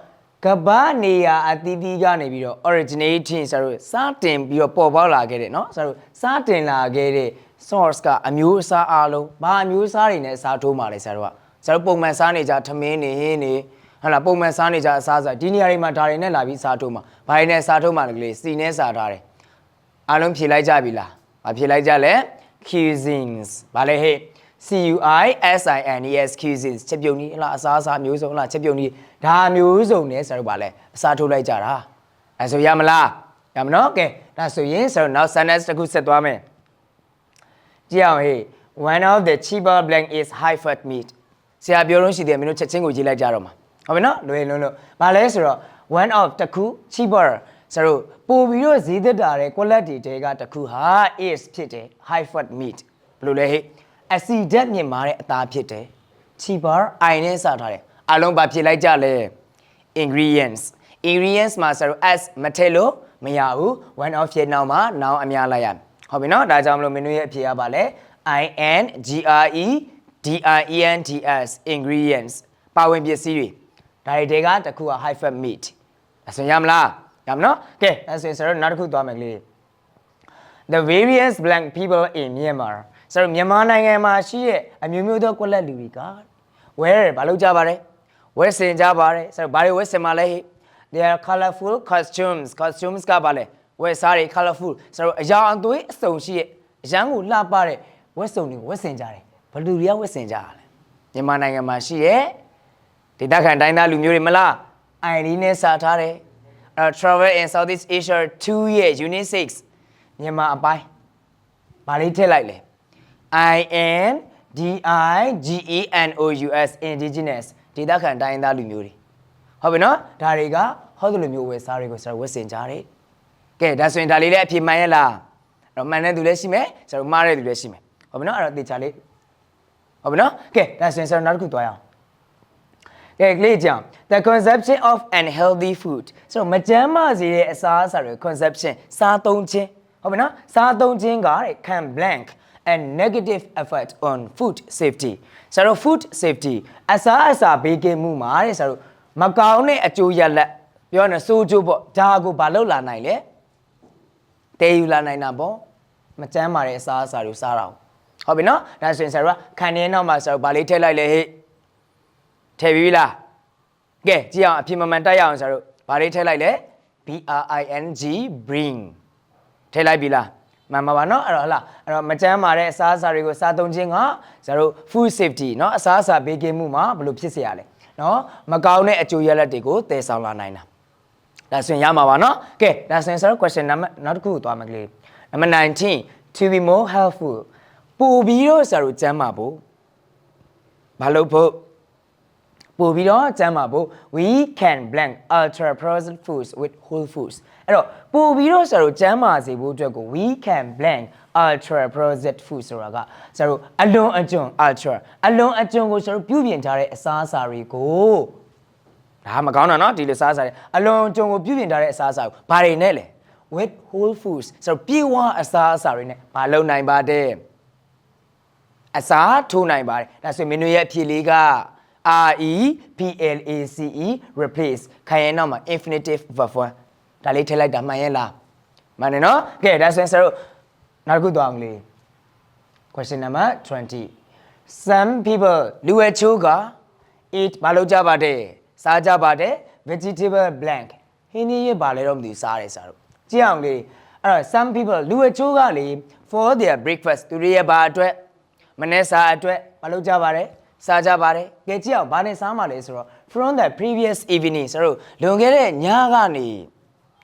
ကမ္ဘာနေရာအသီးသီးကနေပြီးတော့ originating ဆိုတော့စတင်ပြီးတော့ပေါ်ပေါက်လာခဲ့တဲ့เนาะဆိုတော့စတင်လာခဲ့တဲ့ source ကအမျိုးအစားအလုံးဘာအမျိုးအစားတွေနဲ့အစားထိုးမှလဲဆရာတို့ကဆရာတို့ပုံမှန်စားနေကြထမင်းနေဟင်းနေဟုတ်လားပုံမှန်စားနေကြအစားစားဒီနေရာတွေမှာဒါတွေနဲ့လာပြီးစားထိုးမှဘာတွေနဲ့စားထိုးမှလဲကလေးစီနဲ့စားထားတယ်အားလုံးဖြေလိုက်ကြပြီလားမဖြေလိုက်ကြလဲ cuisines ဘာလဲဟဲ့CUISINES cuisines ချက်ပြုတ်နည်းဟလားအစားအစာမျိုးစုံဟလားချက်ပြုတ်နည်းဒါမျိုးစုံနဲ့ဆရာတို့ဗာလဲအစားထိုးလိုက်ကြတာအဲဆိုရမလားရမနော်ကဲဒါဆိုရင်ဆရာတို့နောက် sentence တစ်ခုဆက်သွားမယ်ကြည့်အောင်ဟေ့ one of the cheaper blank is high fat meat ဆရာပြောလို့ရှိတယ်မင်းတို့ချက်ချင်းကိုရေးလိုက်ကြတော့မှာဟုတ်ပြီနော်လွယ်လုံးလို့ဗာလဲဆိုတော့ one of တစ်ခု cheaper ဆရာတို့ပို့ပြီးတော့ဈေးသက်တာတဲ့ quality တွေကတစ်ခုဟာ is ဖြစ်တယ် high fat meat ဘယ်လိုလဲဟေ့အစီဓာတ်မြင့်မာတဲ့အသားဖြစ်တယ် cheaper I နဲ့စထားတယ်အလုံးပါဖြစ်လိုက်ကြလဲ ingredients မှာဆိုတော့ s မထည့်လို့မရဘူး one of ဖြစ်နောက်မှာ noun အများလိုက်ရမယ်ဟုတ်ပြီနော်ဒါကြောင့်မလို့မင်းတို့ရဲ့အဖြေကပါလဲ INGREDIENTS ingredients ပါဝင်ပစ္စည်းတွေဒါတွေကတခုက high fat meat အစင်ရမလားရမနော်ကဲအဲ့ဆိုရင်ဆိုတော့နောက်တစ်ခုသွားမယ်ကလေး the various blank people in Myanmarဆိုတော့မြန်မာနိုင်ငံမှာရှိတဲ့အမျိုးမျိုးသောကွက်လက်လူတွေကဝဲဘာလုပ်ကြပါလဲဝဲဆင်ကြပါတယ်ဆိုတော့ဘာတွေဝဲဆင်မှာလဲ they are colorful costumes ကပါလဲဝဲစားတွေ colorful ဆိုတော့အရာအသွေးအစုံရှိရဲ့အရန်ကိုလှပတဲ့ဝဲစုံတွေကိုဝဲဆင်ကြတယ်ဘလူတွေကဝဲဆင်ကြရလဲမြန်မာနိုင်ငံမှာရှိတဲ့ဒေသခံတိုင်းသားလူမျိုးတွေမလား ID နဲ့စာထားတယ်travel in Southeast Asia 2 ရဲ့ unit 6မြန်မာအပိုင်းဘာလေးထည့်လိုက်လဲ DIGENOUS indigenous ဒေသခံတိုင်းသားလူမျိုးတွေဟုတ်ပြီနော်ဒါတွေကဟောဒီလိုမျိုးဝယ်စားတွေကိုဆရာဝတ်ဆင်ကြတယ်ကဲဒါဆိုရင်ဒါလေးလည်းအပြည့်မှန်ရဲ့လားအဲ့တော့မှန်တဲ့သူလည်းရှိမယ်ဆရာမှားတဲ့သူလည်းရှိမယ်ဟုတ်ပြီနော်အဲ့တော့သေချာလေးဟုတ်ပြီနော်ကဲဒါဆိုရင်ဆရာနောက်တစ်ခုသွားရအောင်ကဲကလေးကြောင် the consumption of unhealthy food ဆိုတော့မကျန်းမာစေတဲ့အစားအစာတွေ consumption စားသုံးခြင်းဟုတ်ပြီနော်စားသုံးခြင်းကတဲ့ can blank and negative effect on food safety ဆိုတော့ food safety အစားအစာဘေးကင်းမှုမှာတဲ့ဆိုတော့မကောင်းတဲ့အကျိုးရလဒ်ပြောရရင်စိုးကျိုးပေါ့ဒါကိုဘာလုပ်လာနိုင်လဲတည်ယူလာနိုင်တာပေါ့မကျန်းမာတဲ့အစားအစာတွေစားတာဟုတ်ပြီနော်ဒါဆိုရင်ဆရာတို့ခံနေနောက်မှာဆရာတို့ဗာလေးထည့်လိုက်လေဟဲ့ထည့်ပြီလားကဲကြည့်အောင်အဖြစ်မမှန်တက်ရအောင်ဆရာတို့ဗာလေးထည့်လိုက်လေ bring ထည့်လိုက်ပြီလားမှန်ပါပါနော်အဲ့တော့ဟလာအဲ့တော့မကျန်းမာတဲ့အစားအစာတွေကိုစားသုံးခြင်းကဆရာတို့ food safety เนาะအစားအစာဘေးကင်းမှုမှာဘယ်လိုဖြစ်เสียရလဲเนาะမကောင်းတဲ့အကျိုးရလဒ်တွေကိုတည်ဆောင်လာနိုင်တာဒါဆိုရင်ရမှာပါเนาะကဲဒါဆိုရင်ဆရာတို့ question number နောက်တစ်ခုကိုသွားမယ်ကလေး number 19 to be more helpful ပို့ပြီးတော့ဆရာတို့ကျန်းမာဖို့ဘာလို့ဖို့ပို့ပြီးတော့ကျန်းမာဖို့ we can blend ultra processed foods with whole foods အဲ့တော့ပို့ပြီးတော့ဆရာတို့ကျန်းမာစေဖို့အတွက်ကို we can blend ultra processed food ဆိုတာကဆရာတို့အလွန်အကျွံ ultra အလွန်အကျွံကိုဆရာတို့ပြုပြင်ထားတဲ့အစားအစာတွေကိုဒါမကောင်းတာเนาะဒီလိုစားစားတယ်အလွန်အကျွံကိုပြုပြင်ထားတဲ့အစားအစာကိုဘာတွေနဲ့လဲ with whole foods ဆိုတော့ပြေဝအစားအစာတွေနဲ့ဘာလုပ်နိုင်ပါတဲ့အစားထိုးနိုင်ပါတယ်ဒါဆိုရင်မင်းတို့ရဲ့အဖြေလေးကREPLACE replace ခိုင်ရင်နောက်မှာ infinitive verb ဒါလေးထည့်လိုက်တာမှန်ရဲ့လားမှန်တယ်နော်ကဲဒါဆိုရင်ဆရာတို့နောက်တစ်ခုသွားအောင်လေ question number 20 some people လူအချို့က eat ဘာလုပ်ကြပါတယ်စားကြပါတယ် vegetable blank ဟင်းသီးရပါလဲတော့မသိဘူးစားတယ်ဆရာတို့ကြည့်အောင်လေအဲ့တော့ some people လူအချို့ကလေ for their breakfast သူတို့ရဲ့ဘာအတွက်မနေ့စာအတွက်ဘာလုပ်ကြပါတယ်စားကြပါတယ်ကြည့်ကြည့်အောင်ဘာနဲ့စားမှလဲဆိုတော့ from the previous evening ဆိုတော့လွန်ခဲ့တဲ့ညကနေ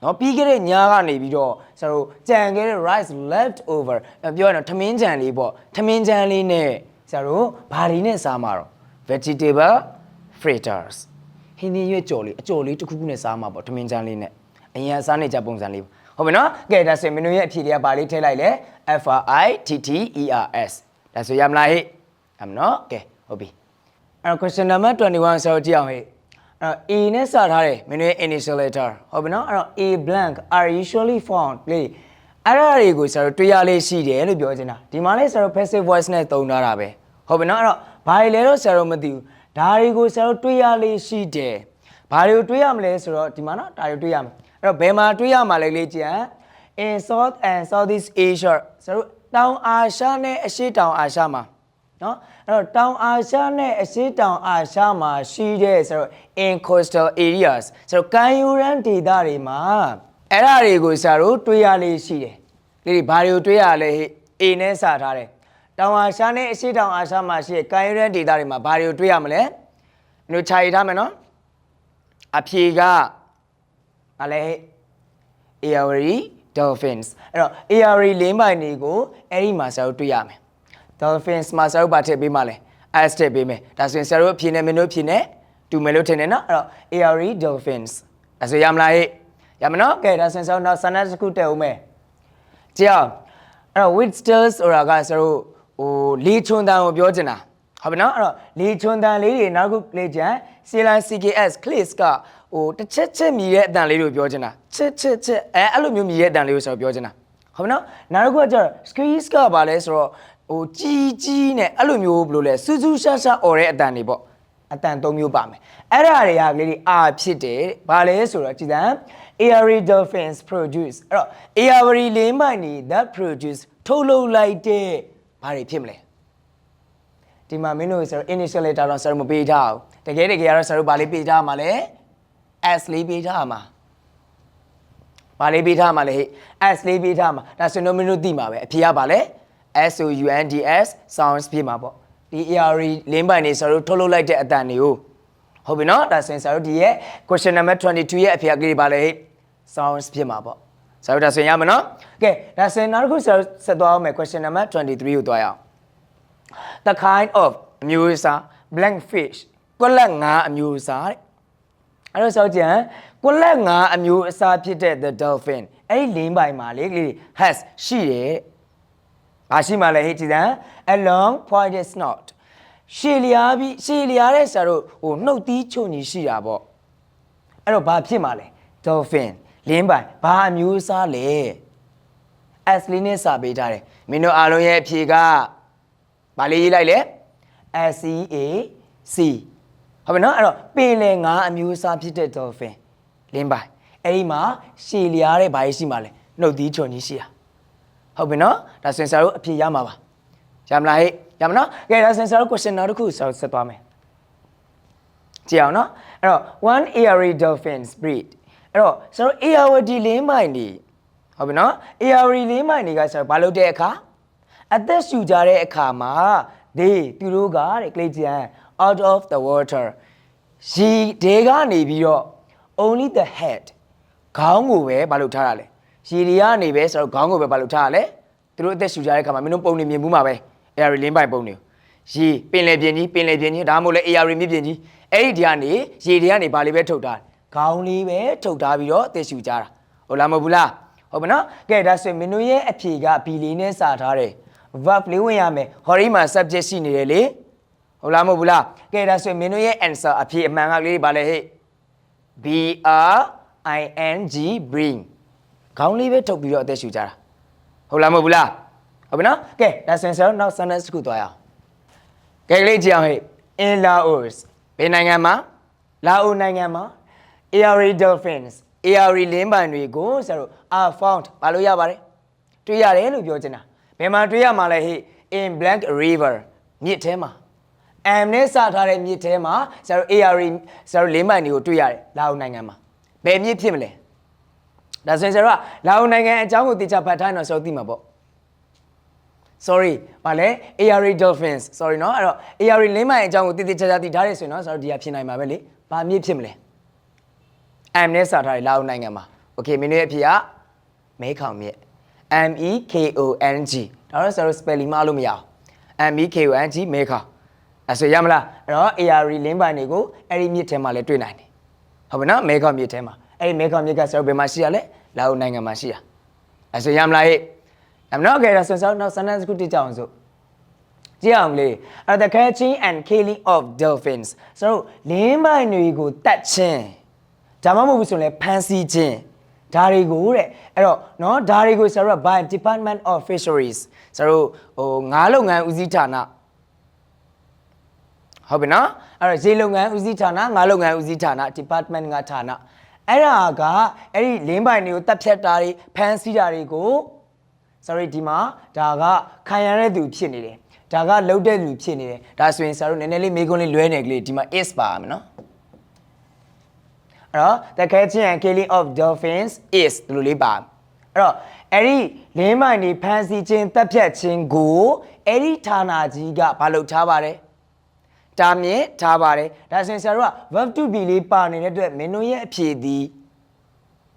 နော်ပြီးခဲ့တဲ့ညကနေပြီးတော့ဆိုတော့ကြံခဲ့တဲ့ rice left over ပြောရရင်ထမင်းကြံလေးပေါ့ထမင်းကြံလေးနဲ့ဆိုတော့ဘာတွေနဲ့စားမှာတော့ vegetable fritters ဟင်းသီးရွက်ကြော်လေးအကြော်လေးတစ်ခုခုနဲ့စားမှာပေါ့ထမင်းကြံလေးနဲ့အရင်စားနေကြပုံစံလေးဟုတ်ပြီနော်ကဲဒါဆိုရင်မင်းတို့ရဲ့အဖြေတွေကဘာလေးထည့်လိုက်လဲ FRITTERS ဒါဆိုရမလားဟဲ့အမနော်ကဲဟုတ်ပြီအဲ့တော့ question number 21ဆိုတော့ကြည့်အောင်ဟဲ့အဲ့တော့ A နဲ့စထားတယ်မင်းတို့ရဲ့ initial letter ဟုတ်ပြီနော်အဲ့တော့ A blank are usually found လေအဲ့ဒါတွေကိုဆရာတို့တွေ့ရလေးရှိတယ်လို့ပြောချင်တာဒီမှာလေးဆရာတို့ passive voice နဲ့သုံးထားတာပဲဟုတ်ပြီနော်အဲ့တော့ဘာတွေလဲတော့ဆရာတို့မသိဘူးဒါတွေကိုဆရာတို့တွေ့ရလေးရှိတယ်ဘာတွေကိုတွေ့ရမလဲဆိုတော့ဒီမှာနော်ဒါတွေတွေ့ရမယ်အဲ့တော့ဘယ်မှာတွေ့ရမှာလဲလေးကြည့် in South and Southeast Asia ဆရာတို့တောင်အာရှနဲ့အရှေ့တောင်အာရှမှာနော်အဲ့တော့တောင်အာရှနဲ့အရှေ့တောင်အာရှမှာရှိတဲ့ဆိုတော့ in coastal areas ဆိုတော့ကမ်းရိုးတန်းဒေသတွေမှာအဲ့ဒါတွေကိုဆရာတို့တွေ့ရလေးရှိတယ်ဒီဘာတွေကိုတွေ့ရလဲဟဲ့ A နဲ့စထားတယ်တောင်အာရှနဲ့အရှေ့တောင်အာရှမှာရှိတဲ့ကမ်းရိုးတန်းဒေသတွေမှာဘာတွေကိုတွေ့ရမလဲတို့ခြာရထားမယ်နော်အဖြေကဘာလဲဟဲ့ Aori dolphins အဲ့တော့ Aori လင်းပိုင်တွေကိုအဲ့ဒီမှာဆရာတို့တွေ့ရမယ် dolphins မှာဆရာတို့ဗာထည့်ပေးမှလဲ S ထည့်ပေးမယ်ဒါဆိုရင်ဆရာတို့အဖြေနဲ့မင်းတို့အဖြေနဲ့တူမယ်လို့ထင်တယ်နော်အဲ့တော့ Aori dolphins ဒါဆိုရမလားဟဲ့ရမနော်ကဲဒါဆိုရင်ဆရာတို့နောက် sentence တစ်ခုတက်ဦးမယ်ကြည့်အောင်အဲ့တော့ with stills ဆိုတာကဆရာတို့ဟိုလေချွန်တန်ကိုပြောချင်တာဟုတ်ပြီနော်အဲ့တော့လေချွန်တန်လေးတွေနောက်ခုလေချန် CLCKS clicks ကဟိုတစ်ချက်ချက်မြည်တဲ့အတန်လေးကိုပြောချင်တာချက်အဲ့လိုမျိုးမြည်တဲ့အတန်လေးကိုဆိုတော့ပြောချင်တာဟုတ်ပြီနော်နောက်တစ်ခုကကျတော့ squeeze ကဘာလဲဆိုတော့ဟိုကြီးနဲ့အဲ့လိုမျိုးဘယ်လိုလဲစူးစူးရှာရှာអော်တဲ့အတန်တွေပေါ့အတန်၃မျိုးပါမယ်အဲ့ဒါတွေကကလေးတွေအာဖြစ်တယ်ဘာလဲဆိုတော့ကြည်စမ်း Aori dolphins produce အဲ့တော့ Aori လင်းပိုင်တွေ that produce ထုတ်လုပ်လိုက်တဲ့ဘာတွေဖြစ်မလဲဒီမှာမင်းတို့ဆိုတော့ initial letter တော့ဆရာမပေးထားဘူးတကယ်ကတော့ဆရာတို့ဘာလေးပေးထားမှာလဲ S လေးပေးထားမှာဘာလေးပေးထားမှာလဲဟဲ့ S လေးပေးထားမှာဒါဆိုတော့မင်းတို့သိမှာပဲအဖြေကဘာလဲ SOUNDS sounds ဖြစ်မှာပေါ့ဒီ Aori လင်းပိုင်တွေဆရာတို့ထုတ်လုပ်လိုက်တဲ့အတန်တွေကိုဟုတ်ပြီနော်ဒါဆိုရင်ဆရာတို့ဒီရဲ့ question number 22ရဲ့အဖြေကလေးပါလေဟဲ့ sounds ဖြစ်မှာပေါ့ဆရာတို့ဒါဆိုရင်ရမယ်နော်ကဲဒါဆိုရင်နောက်တစ်ခုဆရာတို့ဆက်သွားအောင်မယ် question number 23ကိုသွားရအောင် the kind of အမျိုးအစား blank fish ကွက်လက်ငါးအမျိုးအစားတဲ့အဲ့တော့ဆိုကြရင်ကွက်လက်ငါးအမျိုးအစားဖြစ်တဲ့ the dolphin အဲ့ဒီလင်းပိုင်မှာလေကလေး has ရှိတယ်ဘာရှိမှလဲဟဲ့ကြည်စမ်း a long pointed snout ရှည်လျားတဲ့ဆရာတို့ဟိုနှုတ်သီးချုံကြီးရှိတာပေါ့အဲ့တော့ဘာဖြစ်မှလဲ dolphin လင်းပိုင်ဘာအမျိုးအစားလဲ as လေးနဲ့စာပေးထားတယ်မင်းတို့အားလုံးရဲ့အဖြေကဘာလေးရေးလိုက်လဲ SEAC ဟုတ်ပြီနော်အဲ့တော့ပင်လယ်ငါးအမျိုးအစားဖြစ်တဲ့ dolphin လင်းပိုင်အဲ့ဒီမှာရှည်လျားတဲ့ဘာရှိမှလဲနှုတ်သီးချုံကြီးရှိတာဟုတ်ပြီနော်ဒါဆိုရင်ဆရာတို့အဖြေရမှာပါရမလားဟဲ့ရမနော်ကဲဒါဆိုရင်ဆရာတို့ question နောက်တစ်ခုဆက်သွားမယ်ကြည့်အောင်နော်အဲ့တော့ one early dolphins breed အဲ့တော့ဆရာတို့ Ayeyarwady လင်းပိုင်နေဟုတ်ပြီနော် Ayeyarwady လင်းပိုင်တွေကဆရာတို့ဘာလုပ်တဲ့အခါအသက်ရှူကြတဲ့အခါမှာသူတို့ကတဲ့ကလေးကျန် out of the water ရေထဲကနေပြီးတော့ only the head ခေါင်းကိုပဲဘာလုပ်ထားတာလဲရေတွေကနေပဲဆိုတော့ခေါင်းကိုပဲဘာလုပ်ထားတာလဲသူတို့အသက်ရှူကြတဲ့အခါမှာမင်းတို့ပုံနေမြင်ဘူးမှာပဲ Ayeyarwady လင်းပိုင်ပုံနေရေပင်လယ်ပြင်ကြီးဒါမှမဟုတ်လဲ Ayeyarwady မြစ်ပြင်ကြီးအဲ့ဒီကနေရေတွေကနေဘာလေးပဲထုတ်ထားတယ်ခေါင်းလေးပဲထုတ်ထားပြီးတော့အသက်ရှူကြတာဟုတ်လားမဟုတ်ဘူးလားဟုတ်ပါနော်ကဲဒါဆိုရင်မင်းတို့ရဲ့အဖြေက B လေးနဲ့စာထားတယ် verb လေးဝင်ရမယ် hori မှာ subject ရှိနေတယ်လေဟုတ်လားမဟုတ်ဘူးလားကဲဒါဆိုရင်မင်းတို့ရဲ့ answer အဖြေအမှန်ကလေးဘာလဲဟဲ့ BRING bring ခေါင်းလေးပဲထုတ်ပြီးတော့အသက်ရှူကြတာဟုတ်လားမဟုတ်ဘူးလားဟုတ်ပြီနော်ကဲဒါဆိုရင်ဆိုတော့နောက် sentence တစ်ခုသွားရအောင်ကဲကလေးကြည့်အောင်ဟဲ့ in Laos ဘယ်နိုင်ငံမှာလာအိုနိုင်ငံမှာ Ayeyarwady dolphins Ayeyarwady လင်းပိုင်တွေကိုဆိုတော့ are found ဘာလို့ရပါတယ်တွေ့ရတယ်လို့ပြောချင်တာဘယ်မှာတွေ့ရမှာလဲဟဲ့ in Black River မြစ်ထဲမှာ M နဲ့စထားတဲ့မြစ်ထဲမှာဆိုတော့ Ayeyarwady ဆိုတော့လင်းပိုင်တွေကိုတွေ့ရတယ်လာအိုနိုင်ငံမှာဘယ်မြစ်ဖြစ်မလဲဒါဆိုရင်ဆိုတော့လာအိုနိုင်ငံအကြောင်းကိုသိချဖတ်ထားရင်တော့ဆိုတော့သိမှာပေါ့sorry ဘာလဲ Ayeyarwady dolphins sorry เนาะအဲ့တော့ Ayeyarwady လင်းပိုင်အကြောင်းကိုတိတိကျကျသိထားရဆိုရင်เนาะဆိုတော့ဒီကဖြစ်နိုင်မှာပဲလေဘာမြစ်ဖြစ်မလဲ M နဲ့စထားတယ်လာအိုနိုင်ငံမှာ okay မင်းတို့ရဲ့အဖြေကမဲခေါင်မြစ် MEKONG ဒါတော့ဆိုတော့ spelling မလို့မရအောင် MEKONG မဲခေါင်အဲ့ဆိုရမလားအဲ့တော့ Ayeyarwady လင်းပိုင်တွေကိုအဲ့ဒီမြစ်ထဲမှာလည်းတွေ့နိုင်တယ်ဟုတ်ပြီနော်မဲခေါင်မြစ်ထဲမှာအဲ့ဒီမဲခေါင်မြစ်ကဆိုတော့ဘယ်မှာရှိရလဲလာအိုနိုင်ငံမှာရှိရအဲ့ဆိုရမလားဟဲ့I'm not okay. So now sentence could teach on so. Jiangli are the catching and killing of dolphins. So limba ni go touching. Jama mo buso le pansy chin. Dari go re. Ero no dari go sara by Department of Fisheries. So ngalo ngan uzi thana. ဟုတ်ပြီနော်အဲ့တော့ရေလုပ်ငန်းဦးစီးဌာနငါလုပ်ငန်းဦးစီးဌာန department ငါဌာနအဲ့ဒါကအဲ့ဒီလင်းပိုင်တွေကိုတက်ဖြတ်တာတွေဖမ်းဆီးတာတွေကိုsorry ဒီမှာဒါကခံရတဲ့သူဖြစ်နေတယ်ဒါကလှုပ်တဲ့သူဖြစ်နေတယ်ဒါဆိုရင်ဆရာတို့နည်းနည်းလေးမေးခွန်းလေးလွဲနေကလေးဒီမှာ is ပါမယ်နော်အဲ့တော့ the catching and killing of dolphins is ဒီလိုလေးပါအဲ့တော့အဲ့ဒီလင်းမိုင်တွေဖမ်းဆီးခြင်းတပ်ဖြတ်ခြင်းကိုအဲ့ဒီဌာနကြီးကဘာလုပ်ထားပါတယ်တာမြင့်ထားပါတယ်ဒါဆိုရင်ဆရာတို့က verb to be လေးပါနေတဲ့အတွက်မင်းတို့ရဲ့အဖြေသည်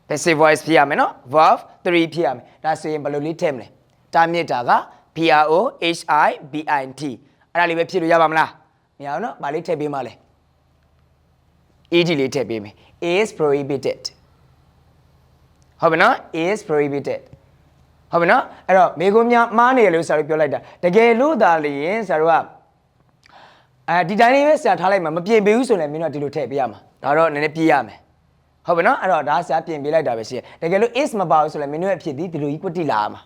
passive voice ဖြစ်ရမယ်နော် verb 3ဖြစ်ရမယ်ဒါဆိုရင်ဘယ်လိုလေးထည့်မလဲတာမြင့်တာက PROHIBINT အဲ့ဒါလေးပဲဖြစ်လို့ရပါမလားမရဘူးနော်ဗာလေးထည့်ပေးမှလဲ ED လေးထည့်ပေးမယ် is prohibited ဟုတ်ပြီနော် is prohibited ဟုတ်ပြီနော်အဲ့တော့မိကုံးများမှားနေရလို့ဆရာတို့ပြောလိုက်တာတကယ်လို့သာလျင်ဆရာတို့ကဒီတိုင်းလေးပဲဆရာထားလိုက်မှာမပြင်ပေးဘူးဆိုရင်မင်းတို့ဒီလိုထည့်ပေးရမှာဒါတော့နည်းနည်းပြေးရမယ်ဟုတ်ပြီနော်အဲ့တော့ဒါဆရာပြင်ပေးလိုက်တာပဲရှိတယ်တကယ်လို့ is မပါဘူးဆိုရင်မင်းတို့ရဲ့အဖြစ်ဒီလို equity လာရမှာ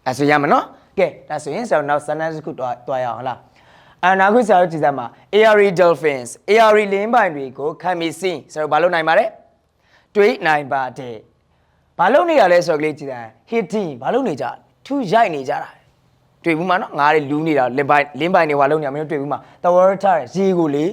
အဲ့ဆိုရမှာနော်ကဲဒါဆိုရင်ဆရာတို့နောက် sentence ခုတွားရအောင်ဟုတ်လားနောက်ခုဆရာတို့ကြည့်စမ်းပါ Ayeyarwady dolphins Ayeyarwady လင်းပိုင်တွေကိုခံမီစင်းဆရာတို့ဘာလုပ်နိုင်ပါလဲတွေးနိုင်ပါတယ်ဘာလုပ်နေရလဲဆိုတော့ကလေးကြည့်စမ်း hitting ဘာလုပ်နေကြထူရိုက်နေကြတာတွေ့ဘူးမနော်ငါးတွေလူးနေတာလင်းပိုင်တွေဘာလုပ်နေရမင်းတို့တွေ့ဘူးမ the water ရေကိုလေ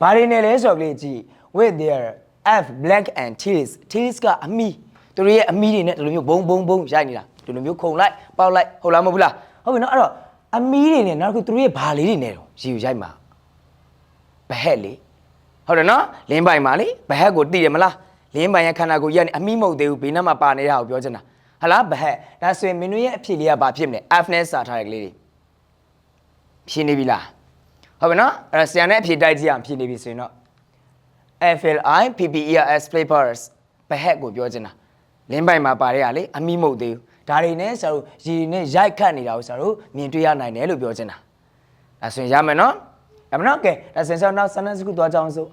ဘာတွေနေလဲဆိုတော့ကလေးကြည့် with their f black and teeth ကအမီသူတို့ရဲ့အမီတွေနဲ့ဒီလိုမျိုးဘုံရိုက်နေတာဒီလိုမျိုးခုံလိုက်ပေါက်လိုက်ဟုတ်လားမဟုတ်ဘူးလားဟုတ်ပြီနော်အဲ့တော့အမီးတွေနဲ့နောက်တစ်ခုသူတို့ရဲ့ဘာလေးတွေနဲ့တော့ရေကိုရိုက်မှာဘဟက်လေဟုတ်တယ်နော်လင်းပိုင်မှာလေဘဟက်ကိုသိတယ်မလားလင်းပိုင်ရဲ့ခန္ဓာကိုယ်ကြီးကနေအမီးမဟုတ်သေးဘူးဘေးနားမှာပါနေတာကိုပြောချင်တာဟလားဘဟက်ဒါဆိုရင်မင်းတို့ရဲ့အဖြစ်လေးကဘာဖြစ်မလဲ f နဲ့စာထားတဲ့ကလေးတွေ ဖြေနေပြီလားဟုတ်ပြီနော်အဲ့ဆရာနဲ့အဖြေတိုက်ကြည့်အောင်ဖြေနေပြီဆိုရင်တော့ FLIPPERS flavors ဘဟက်ကိုပြောချင်တာလင်းပိုင်မှာပါတဲ့ဟာလေအမိမုတ်သေးဘူးဒါတွေနဲ့ဆရာတို့ရေနဲ့ရိုက်ခတ်နေတာကိုဆရာတို့မြင်တွေ့ရနိုင်တယ်လို့ပြောချင်တာဒါဆိုရင်ရမယ်နော်ရမယ်နော်ကဲဒါဆိုရင်ဆရာနောက် sentence ကိုသွားကြအောင်စို့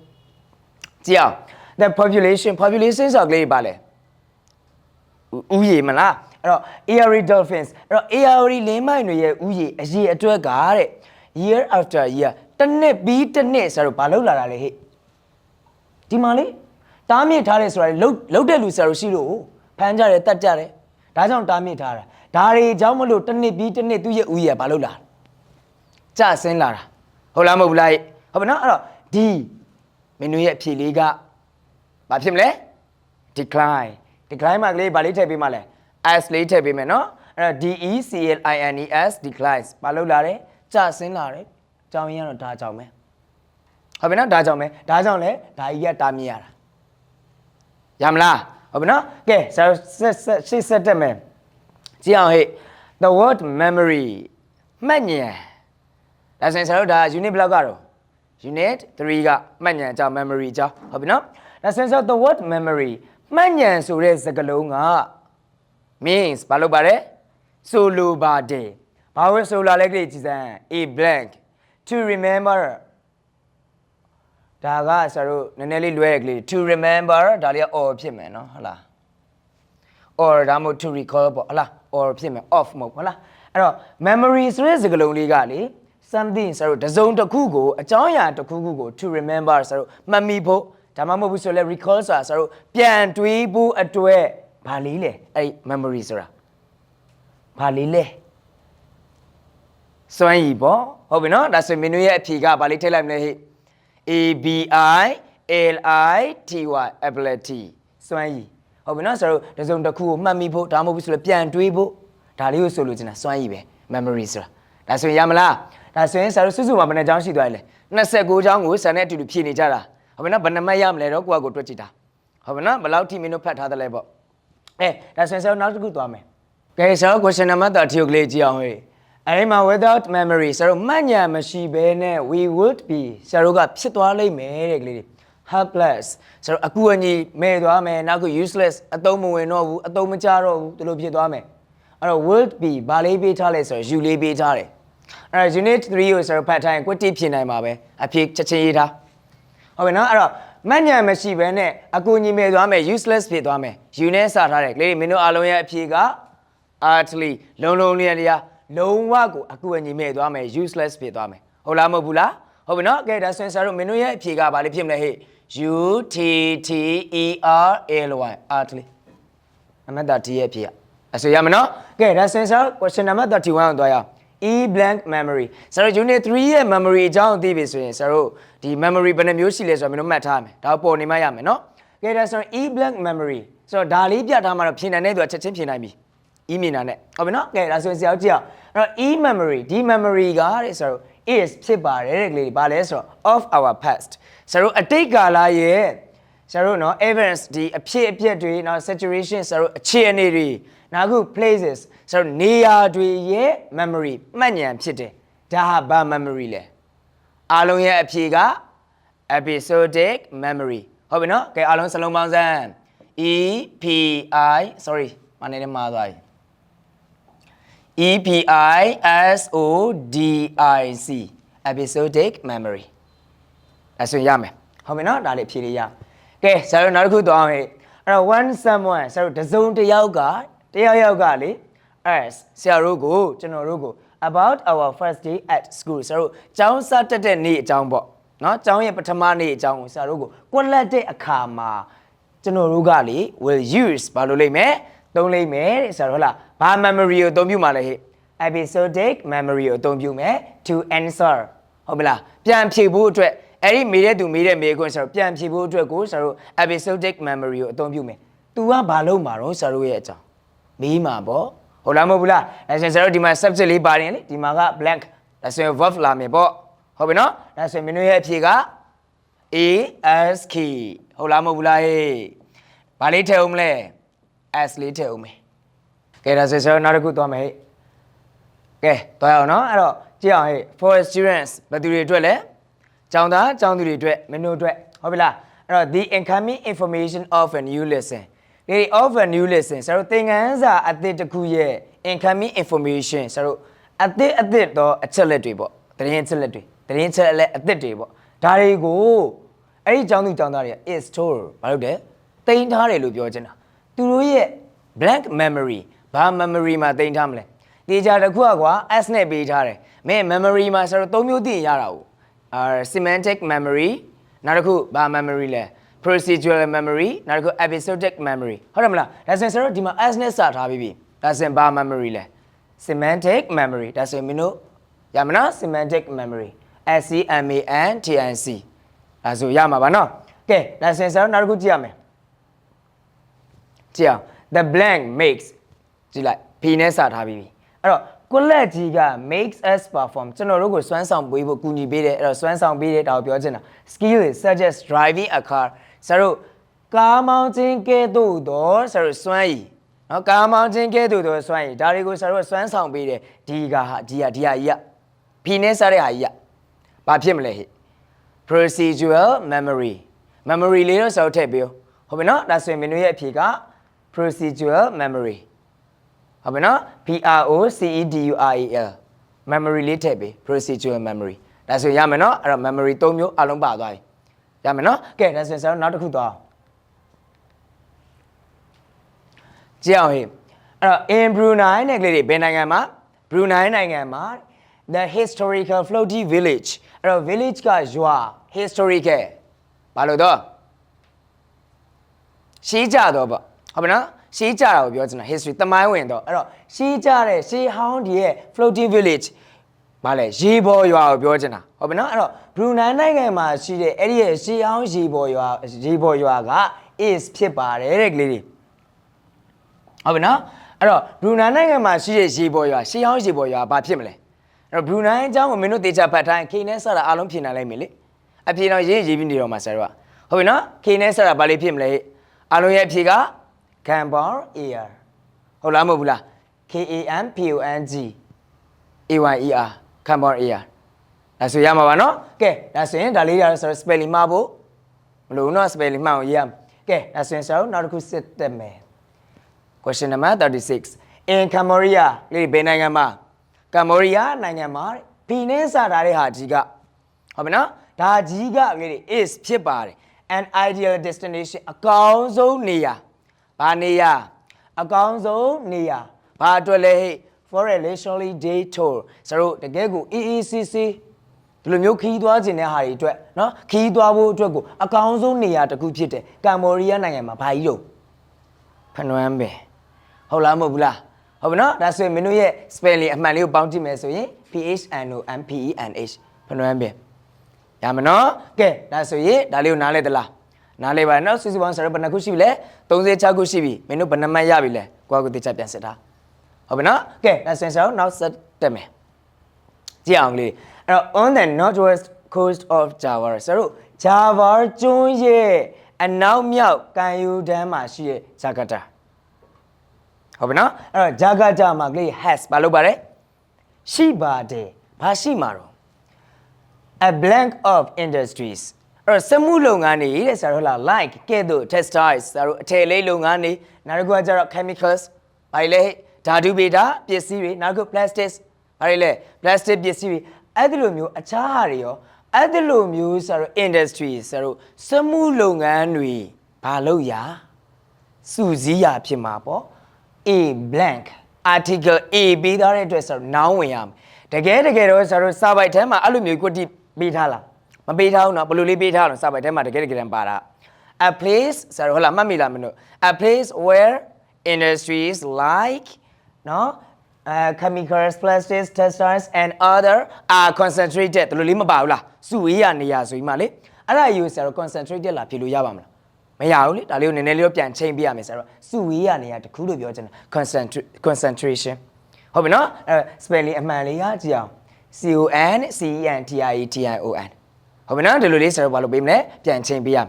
ကြည့်အောင် the population ဆိုကလေးပါလေဥယေမလားအဲ့တော့ Erie dolphins အဲ့တော့ Erie လင်းမိုင်တွေရဲ့ဥယေအရေအတွက်ကတဲ့ year after year တစ်နှစ်ပြီးတစ်နှစ်ဆရာတို့ဘာလုပ်လာတာလဲဟဲ့ဒီမှာလေတားမြစ်ထားတယ်ဆိုတာလုတ်တဲ့လူဆရာတို့ရှိလို့ဖမ်းကြတယ်တတ်ကြတယ်ဒါကြောင့်တားမြစ်ထားတာဒါတွေကြောင့်မလို့တစ်နှစ်ပြီးတစ်နှစ်သူ့ရဲ့ဥယေဘာလုပ်လာကြဆင်းလာတာဟုတ်လားမဟုတ်ဘူးလားဟုတ်ပါနော်အဲ့တော့ဒီမင်းတို့ရဲ့အဖြေလေးကဘာဖြစ်မလဲ decline မှာကလေးဘာလေးထည့်ပေးမှလဲ s လေးထည့်ပေးမယ်နော်အဲ့တော့ declines declines ဘာလုပ်လာတယ်ကျဆင်းလာတယ်ကြောင်းရင်းကတော့ဒါကြောင့်ပဲဟုတ်ပြီနော်ဒါကြောင့်ပဲဒါကြောင့်လဲဒါကြီးကတားမြစ်ရတာရမလားဟုတ်ပြီနော်ကဲဆက်တက်မယ်ကြည့်အောင်ဟဲ့ the word memory မှတ်ဉာဏ်ဒါဆိုရင်ဆရာတို့ဒါ unit ဘယ်လောက်ကတော့ unit 3ကမှတ်ဉာဏ်အကြောင်း memory အကြောင်းဟုတ်ပြီနော်ဒါဆိုရင် the word memory မှတ်ဉာဏ်ဆိုတဲ့စကားလုံးက means ဘာလို့ပါလဲဆိုလိုပါတယ်ဘာဝဲဆိုလာလဲကြည့်စမ်း a blank to remember ဒါကဆရာတို့နည်းနည်းလေးလွဲရကလေး to remember ဒါလေးက or ဖြစ်မယ်နော်ဟုတ်လား or ဒါမှမဟုတ် to recall ပေါ့ဟုတ်လား or ဖြစ်မယ် off မဟုတ်ဟုတ်လားအဲ့တော့ memory ဆိုတဲ့စကားလုံးလေးကလေ something ဆရာတို့တစ်စုံတစ်ခုကိုအကြောင်းအရာတစ်ခုခုကို to remember ဆရာတို့မှတ်မိဖို့ဒါမှမဟုတ်ဘူးဆိုလဲ recall ဆိုတာဆရာတို့ပြန်တွေးဖို့အတွက်ဘာလေးလဲအဲ့ memory ဆိုတာဘာလေးလဲစွမ်းရည်ပေါ့ဟုတ်ပြီနော်ဒါဆိုရင်မင်းတို့ရဲ့အဖြေကဘာလေးထည့်လိုက်မလဲဟဲ့ ability ability စွမ်းရည်ဟုတ်ပြီနော်ဆရာတို့တစ်စုံတစ်ခုကိုမှတ်မိဖို့ဒါမှမဟုတ်ဘူးဆိုလဲပြန်တွေးဖို့ဒါလေးကိုဆိုလိုချင်တာစွမ်းရည်ပဲ memory ဆိုတာဒါဆိုရင်ရမလားဒါဆိုရင်ဆရာတို့စုစုမှာဘယ်နှကြောင်းရှိသွားလဲ29ကြောင်းကိုဆရာနဲ့အတူတူဖြည့်နေကြတာဟုတ်ပြီနော်ဘယ်နှမှတ်ရမလဲတော့ကိုယ့်အကိုတွက်ကြည့်တာဟုတ်ပြီနော်ဘယ်လောက်ထိမင်းတို့ဖတ်ထားသလဲပေါ့ဒါဆိုရင်ဆရာတို့နောက်တစ်ခုသွားမယ်ကဲဆရာတို့ question number 30ကိုလေးကြည့်အောင်ဟဲ့အဲ့မှာ without memory ဆရာတို့မှတ်ဉာဏ်မရှိဘဲနဲ့ we would be ဆရာတို့ကဖြစ်သွားလိမ့်မယ်တဲ့ကလေးတွေ helpless ဆရာတို့အကူအညီမဲ့သွားမယ်နောက်က useless အသုံးမဝင်တော့ဘူးအသုံးမကျတော့ဘူးဒီလိုဖြစ်သွားမယ်အဲ့တော့ would be ဘာလေးပေးထားလဲဆိုတော့ you လေးပေးထားတယ်အဲ့တော့ unit 3ကိုဆရာတို့ဖတ်ထားရင် quit ဖြေနိုင်မှာပဲအဖြေချက်ချင်းရေးထားဟုတ်ပြီနော်အဲ့တော့မှတ်ဉာဏ်မရှိဘဲနဲ့အကူအညီမဲ့သွားမယ် useless ဖြစ်သွားမယ် you နဲ့စထားတယ်ကလေးတွေမင်းတို့အားလုံးရဲ့အဖြေက utterly လုံးလျက်တရားလုံးဝကိုအကူအညီမဲ့သွားမယ် useless ဖြစ်သွားမယ်ဟုတ်လားမဟုတ်ဘူးလားဟုတ်ပြီနော်ကဲဒါဆိုရင်ဆရာတို့မင်းတို့ရဲ့အဖြေကဘာလေးဖြစ်မလဲဟဲ့ utterly utterly အမှတ်သား T ရဲ့အဖြေအဆိုရမနော်ကဲဒါဆိုရင်ဆရာတို့ question number 31ကိုသွားရအောင် e blank memory ဆရာတို့ unit 3ရဲ့ memory အကြောင်းသိပြီဆိုရင်ဆရာတို့ဒီ memory ဘယ်နှမျိုးရှိလဲဆိုတော့မင်းတို့မှတ်ထားရမယ်ဒါပေါ်နေမှရမယ်နော်ကဲဒါဆိုရင် e blank memory ဆိုတော့ဒါလေးပြထားမှတော့ဖြေနိုင်တဲ့သူကချက်ချင်းဖြေနိုင်ပြီ e မြင်တာနဲ့ဟုတ်ပြီနော်ကဲဒါဆိုရင်ဆရာတို့ကြည့်အောင်အဲ့တော့ e memory ဒီ memory ကတဲ့ဆရာတို့ is ဖြစ်ပါတယ်တဲ့ကလေးဘာလဲဆိုတော့ of our past ဆရာတို့အတိတ်ကာလရဲ့ဆရာတို့နော် events ဒီအဖြစ်အပျက်တွေနော် situation ဆရာတို့အခြေအနေတွေနောက်ခု places ဆရာတို့နေရာတွေရဲ့ memory မှတ်ဉာဏ်ဖြစ်တယ်ဒါဟာဘာ memory လဲအားလုံးရဲ့အဖြေက episodic memory ဟုတ်ပြီနော်ကဲအားလုံးစလုံးပေါင်းစမ်း sorry မနေနဲ့မှားသွားပြီ episodic episodic memory အဲ့ဆိုရမယ်ဟုတ်ပြီနော်ဒါလေးဖြေလေးရကဲဆရာတို့နောက်တစ်ခုသွားအောင်ဟဲ့အဲ့တော့ one someone ဆရာတို့တစ်စုံတစ်ယောက်ကလေas ဆရာတို့ကိုကျွန်တော်တို့ကို about our first day at school ဆရာတို့ကျောင်းစတက်တဲ့နေ့အကြောင်းပေါ့နော်ကျောင်းရဲ့ပထမနေ့အကြောင်းကိုဆရာတို့ကိုကွက်လက်တဲ့အခါမှာကျွန်တော်တို့ကလေ will use ဘာလို့လိမ့်မယ်သုံးလိမ့်မယ်တဲ့ဆရာတို့ဟုတ်လားဘာ memory ကိုအသုံးပြုမှာလဲဟဲ့ episodic memory ကိုအသုံးပြုမယ် to answer ဟုတ်ပြီလားပြန်ဖြေဖို့အတွက်အဲ့ဒီမေးတဲ့သူမေးတဲ့မေးခွန်းဆရာတို့ပြန်ဖြေဖို့အတွက်ကိုဆရာတို့ episodic memory ကိုအသုံးပြုမယ် तू ကဘာလုပ်မှာတော့ဆရာတို့ရဲ့အကြောင်းမေးမှာပေါ့ဟုတ်လားမဟုတ်ဘူးလားဒါဆိုရင်ဆရာတို့ဒီမှာ subject လေးပါတယ်လေဒီမှာက blank ဒါဆိုရင် verb လာမယ်ပေါ့ဟုတ်ပြီနော်ဒါဆိုရင်မင်းတို့ရဲ့အဖြေက ask ဟုတ်လားမဟုတ်ဘူးလားဟေးဘာလေးထည့်အောင်မလဲ as လေးထည့်အောင်မယ်ကဲဒါဆိုရင်ဆရာတို့နောက်တစ်ခုသွားမယ်ဟဲ့ကဲသွားရအောင်နော်အဲ့တော့ ကြည့်အောင်ဟဲ့ for students ဘယ်သူတွေအတွက်လဲကျောင်းသားကျောင်းသူတွေအတွက်မင်းတို့အတွက်ဟုတ်ပြီလားအဲ့တော့ the incoming information of a new lesson ဒီ of a new lesson ဆိုတော့သင်ခန်းစာအသစ်တစ်ခုရဲ့ incoming information ဆိုတော့အသစ်တော့အချက်လက်တွေပေါ့သတင်းချက်လက်တွေသတင်းချက်လက်အသစ်တွေပေါ့ဒါတွေကိုအဲ့ဒီကျောင်းသူကျောင်းသားတွေက is store ဘာလို့လဲတင်ထားတယ်လို့ပြောချင်တာသူတို့ရဲ့ blank memory ဘာ memory မှာတင်ထားမလဲတေချာတစ်ခုကွာ S နဲ့ပေးထားတယ်မင်း memory မှာဆိုတော့၃မျိုးသိရင်ရတာကိုsemantic memory နောက်တစ်ခုဘာ memory လဲ procedural memory နောက်တစ်ခု episodic memory ဟုတ်တယ်မလားဒါဆိုရင်ဆိုတော့ဒီမှာ S နဲ့စထားပြီးပြီဒါဆိုရင်ဘာ memory လဲ semantic memory ဒါဆိုရင်မင်းတို့ရမလား semantic memory SEMANTIC ဒါဆိုရမှာပါနော်ကဲဒါဆိုရင်ဆိုတော့နောက်တစ်ခုကြည့်ရမယ်ကြည့်အောင် the blank makes ကြည့်လိုက် P နဲ့စထားပြီးပြီအဲ့တော့ကိုလက်ကြီးက makes us perform ကျွန်တော်တို့ကိုစွမ်းဆောင်ပေးဖို့ကူညီပေးတယ်အဲ့တော့စွမ်းဆောင်ပေးတယ်ဒါကိုပြောချင်တာ skill is such as driving a car ဆိုတော့ကားမောင်းခြင်းကဲ့သို့သောဆိုတော့စွမ်းရည်နော်ကားမောင်းခြင်းကဲ့သို့သောစွမ်းရည်ဒါတွေကိုဆိုတော့စွမ်းဆောင်ပေးတယ်ဒီဟာကြီးက P နဲ့စတဲ့ဟာကြီးကဘာဖြစ်မလဲဟဲ့ procedural memory လေးတော့စောက်ထည့်ပြောဟုတ်ပြီနော်ဒါဆိုရင်မင်းတို့ရဲ့အဖြေက procedural memory ဟုတ်ပြီနော် PROCEDURAL memory လေးထည့်ပေး procedural memory ဒါဆိုရမယ်နော်အဲ့တော့ memory ၃မျိုးအလုံးပါသွားပြီရမယ်နော်ကဲဒါဆိုရင်နောက်တစ်ခုသွားကြည့်အောင်ဟေ့အဲ့တော့ in Brunei နဲ့ကလေးတွေဘယ်နိုင်ငံမှာ Brunei နိုင်ငံမှာ the historical floaty village အဲ့တော့ village ကရွာ historical ဘာလို့တော့ရှေးကြတော့ပေါ့ဟုတ်ပြီနော်ရှေးကြတာကိုပြောချင်တာ history သမိုင်းဝင်တော့အဲ့တော့ရှေးကြတဲ့ရှေးဟောင်းဒီရဲ့ floating village ဘာလဲရေပေါ်ရွာကိုပြောချင်တာဟုတ်ပြီနော်အဲ့တော့ Brunei နိုင်ငံမှာရှိတဲ့အဲ့ဒီရဲ့ရှေးဟောင်းရေပေါ်ရွာက is ဖြစ်ပါတယ်တဲ့ကလေးတွေဟုတ်ပြီနော်အဲ့တော့ Brunei နိုင်ငံမှာရှိတဲ့ရေပေါ်ရွာရှေးဟောင်းရေပေါ်ရွာဘာဖြစ်မလဲအဲ့တော့ Brunei အကြောင်းကိုမင်းတို့သေချာဖတ်တိုင်း K နဲ့စတာအားလုံးဖြေနိုင်လိုက်မယ်လေအဖြေတော့ရေးပြီးနေတော့မှာဆရာတို့ကဟုတ်ပြီနော် K နဲ့စတာဘာလေးဖြစ်မလဲအားလုံးရဲ့အဖြေက Cambodia ဟုတ်လားမဟုတ်ဘူးလား KAMPONG AYER Cambodia ဒါဆိုရမှာပါနော်ကဲဒါဆိုရင်ဒါလေးရဆိုတော့ spelling မှာဖို့မလို့နော် spelling မှအောင်ရေးရမယ်ကဲဒါဆိုရင်ဆိုတော့နောက်တစ်ခုစစ်တက်မယ် question number 36 in Cambodia လေးဘယ်နိုင်ငံမှာ Cambodia နိုင်ငံမှာဘီနဲ့စတာတဲ့ဟာကြီးကဟုတ်ပြီနော်ဒါကြီးကလေး is ဖြစ်ပါတယ် an ideal destination အကောင်းဆုံးနေရာဘာနေရာအကောင်းဆုံးနေရာဘာအတွက်လဲဟဲ့ for a leisurely day tour ဆိုတော့တကယ်ကို EECC ဒီလိုမျိုးခီးသွားခြင်းတဲ့ဟာတွေအတွက်เนาะခီးသွားဖို့အတွက်ကိုအကောင်းဆုံးနေရာတစ်ခုဖြစ်တယ်ကမ္ဘောဒီးယားနိုင်ငံမှာဘာကြီးတော့ဖနွမ်းပဲဟုတ်လားမဟုတ်ဘူးလားဟုတ်ပြီเนาะဒါဆိုရင်မင်းတို့ရဲ့ spelling အမှန်လေးကိုပေါင်းကြည့်မယ်ဆိုရင် PHNOMPENH ဖနွမ်းပဲရမယ်နော်ကဲဒါဆိုရင်ဒါလေးကိုနားလဲသလားနားလဲပါနော်စုစုပေါင်းဆိုတော့ဘယ်နှခုရှိပြီလဲ36ခုရှိပြီမင်းတို့ဘယ်နှမှတ်ရပြီလဲကိုယ့်ကိုသိချပြန်စစ်တာဟုတ်ပြီနော်ကဲဒါဆိုရင်ဆိုတော့နောက်ဆက်တက်မယ်ကြည့်အောင်လေးအဲ့တော့ on the northwest coast of Java ဆိုတော့ Java ကျွန်းရဲ့အနောက်မြောက်ကမ်းရိုးတန်းမှာရှိတဲ့ Jakarta ဟုတ်ပြီနော်အဲ့တော့ Jakarta မှာကလေး has ဘာလို့ပါလဲရှိပါတယ်ဘာရှိမှာတော့a blank of industries အဲ့တော့စက်မှုလုပ်ငန်းတွေတဲ့ဆရာတို့လား like ကဲ့သို့ textiles ဆရာတို့အထည်လေးလုပ်ငန်းတွေနောက်တစ်ခုကကျတော့ chemicals ဘာလဲဓာတုဗေဒပစ္စည်းတွေနောက်တစ်ခု plastics ဘာလဲ plastic ပစ္စည်းတွေအဲ့ဒီလိုမျိုးအခြားဟာတွေရောအဲ့ဒီလိုမျိုးဆရာတို့ industry ဆရာတို့စက်မှုလုပ်ငန်းတွေဘာလို့ရစုစည်းရဖြစ်မှာပေါ့ a blank article a ပေးထားတဲ့အတွက်ဆရာတို့ noun ဝင်ရမယ်တကယ်တော့ဆရာတို့စာပိုက်ထဲမှာအဲ့လိုမျိုးကွတိပေးထားလားမပေးထားဘူးနော်ဘယ်လိုလေးပေးထားအောင်စာပိုက်ထဲမှာတကယ်တမ်းပါတာ a place ဆရာတို့ဟုတ်လားမှတ်မိလားမင်းတို့ a place where industries like no chemicals plastics textiles and other are concentrated ဒီလိုလေးမပါဘူးလားစုဝေးရနေရဆိုပြီးမှလေအဲ့ဒါယူဆရာတို့ concentrated လာဖြေလို့ရပါမလားမရဘူးလေဒါလေးကိုနည်းနည်းလေးတော့ပြန်ချိန်ပြရမယ်ဆရာတို့စုဝေးရနေရတခုလို့ပြောချင်တာ concentration ဟုတ်ပြီနော်အဲ spelling အမှန်လေးရကြည့်အောင် CONCENTRATION ဟုတ်ပြီနော်ဒီလိုလေးဆရာတို့ဘာလို့ပေးမလဲပြန်ချိန်ပေးရမယ်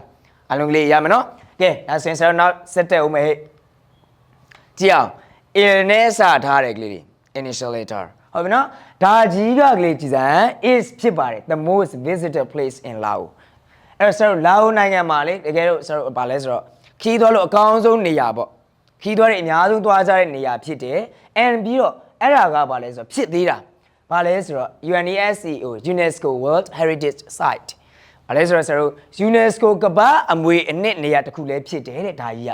အလုံးလေးရမယ်နော်ကဲဒါဆိုရင်ဆရာတို့နောက်ဆက်တက်ဦးမယ်ဟဲ့ကြည့်အောင် il နဲ့စထားတယ်ကလေးတွေ initial letter ဟုတ်ပြီနော်ဒါကြီးကလေးကြည်စမ်း is ဖြစ်ပါတယ် the most visited place in Laos အဲ့တော့ဆရာတို့လာအိုနိုင်ငံမှာလေတကယ်လို့ဆရာတို့ဗာလဲဆိုတော့ခီးသွားလို့အကောင်းဆုံးနေရာပေါ့ခီးသွားတဲ့အများဆုံးသွားကြတဲ့နေရာဖြစ်တယ် and ပြီးတော့အဲ့ဒါကဗာလဲဆိုတော့ဖြစ်သေးတာဗာလဲဆိုတော့ UNESCO UNESCO World Heritage Site ဗာလဲဆိုတော့ဆရာတို့ UNESCO ကမ္ဘာအမွေအနှစ်နေရာတစ်ခုလည်းဖြစ်တယ်တဲ့ဒါကြီးက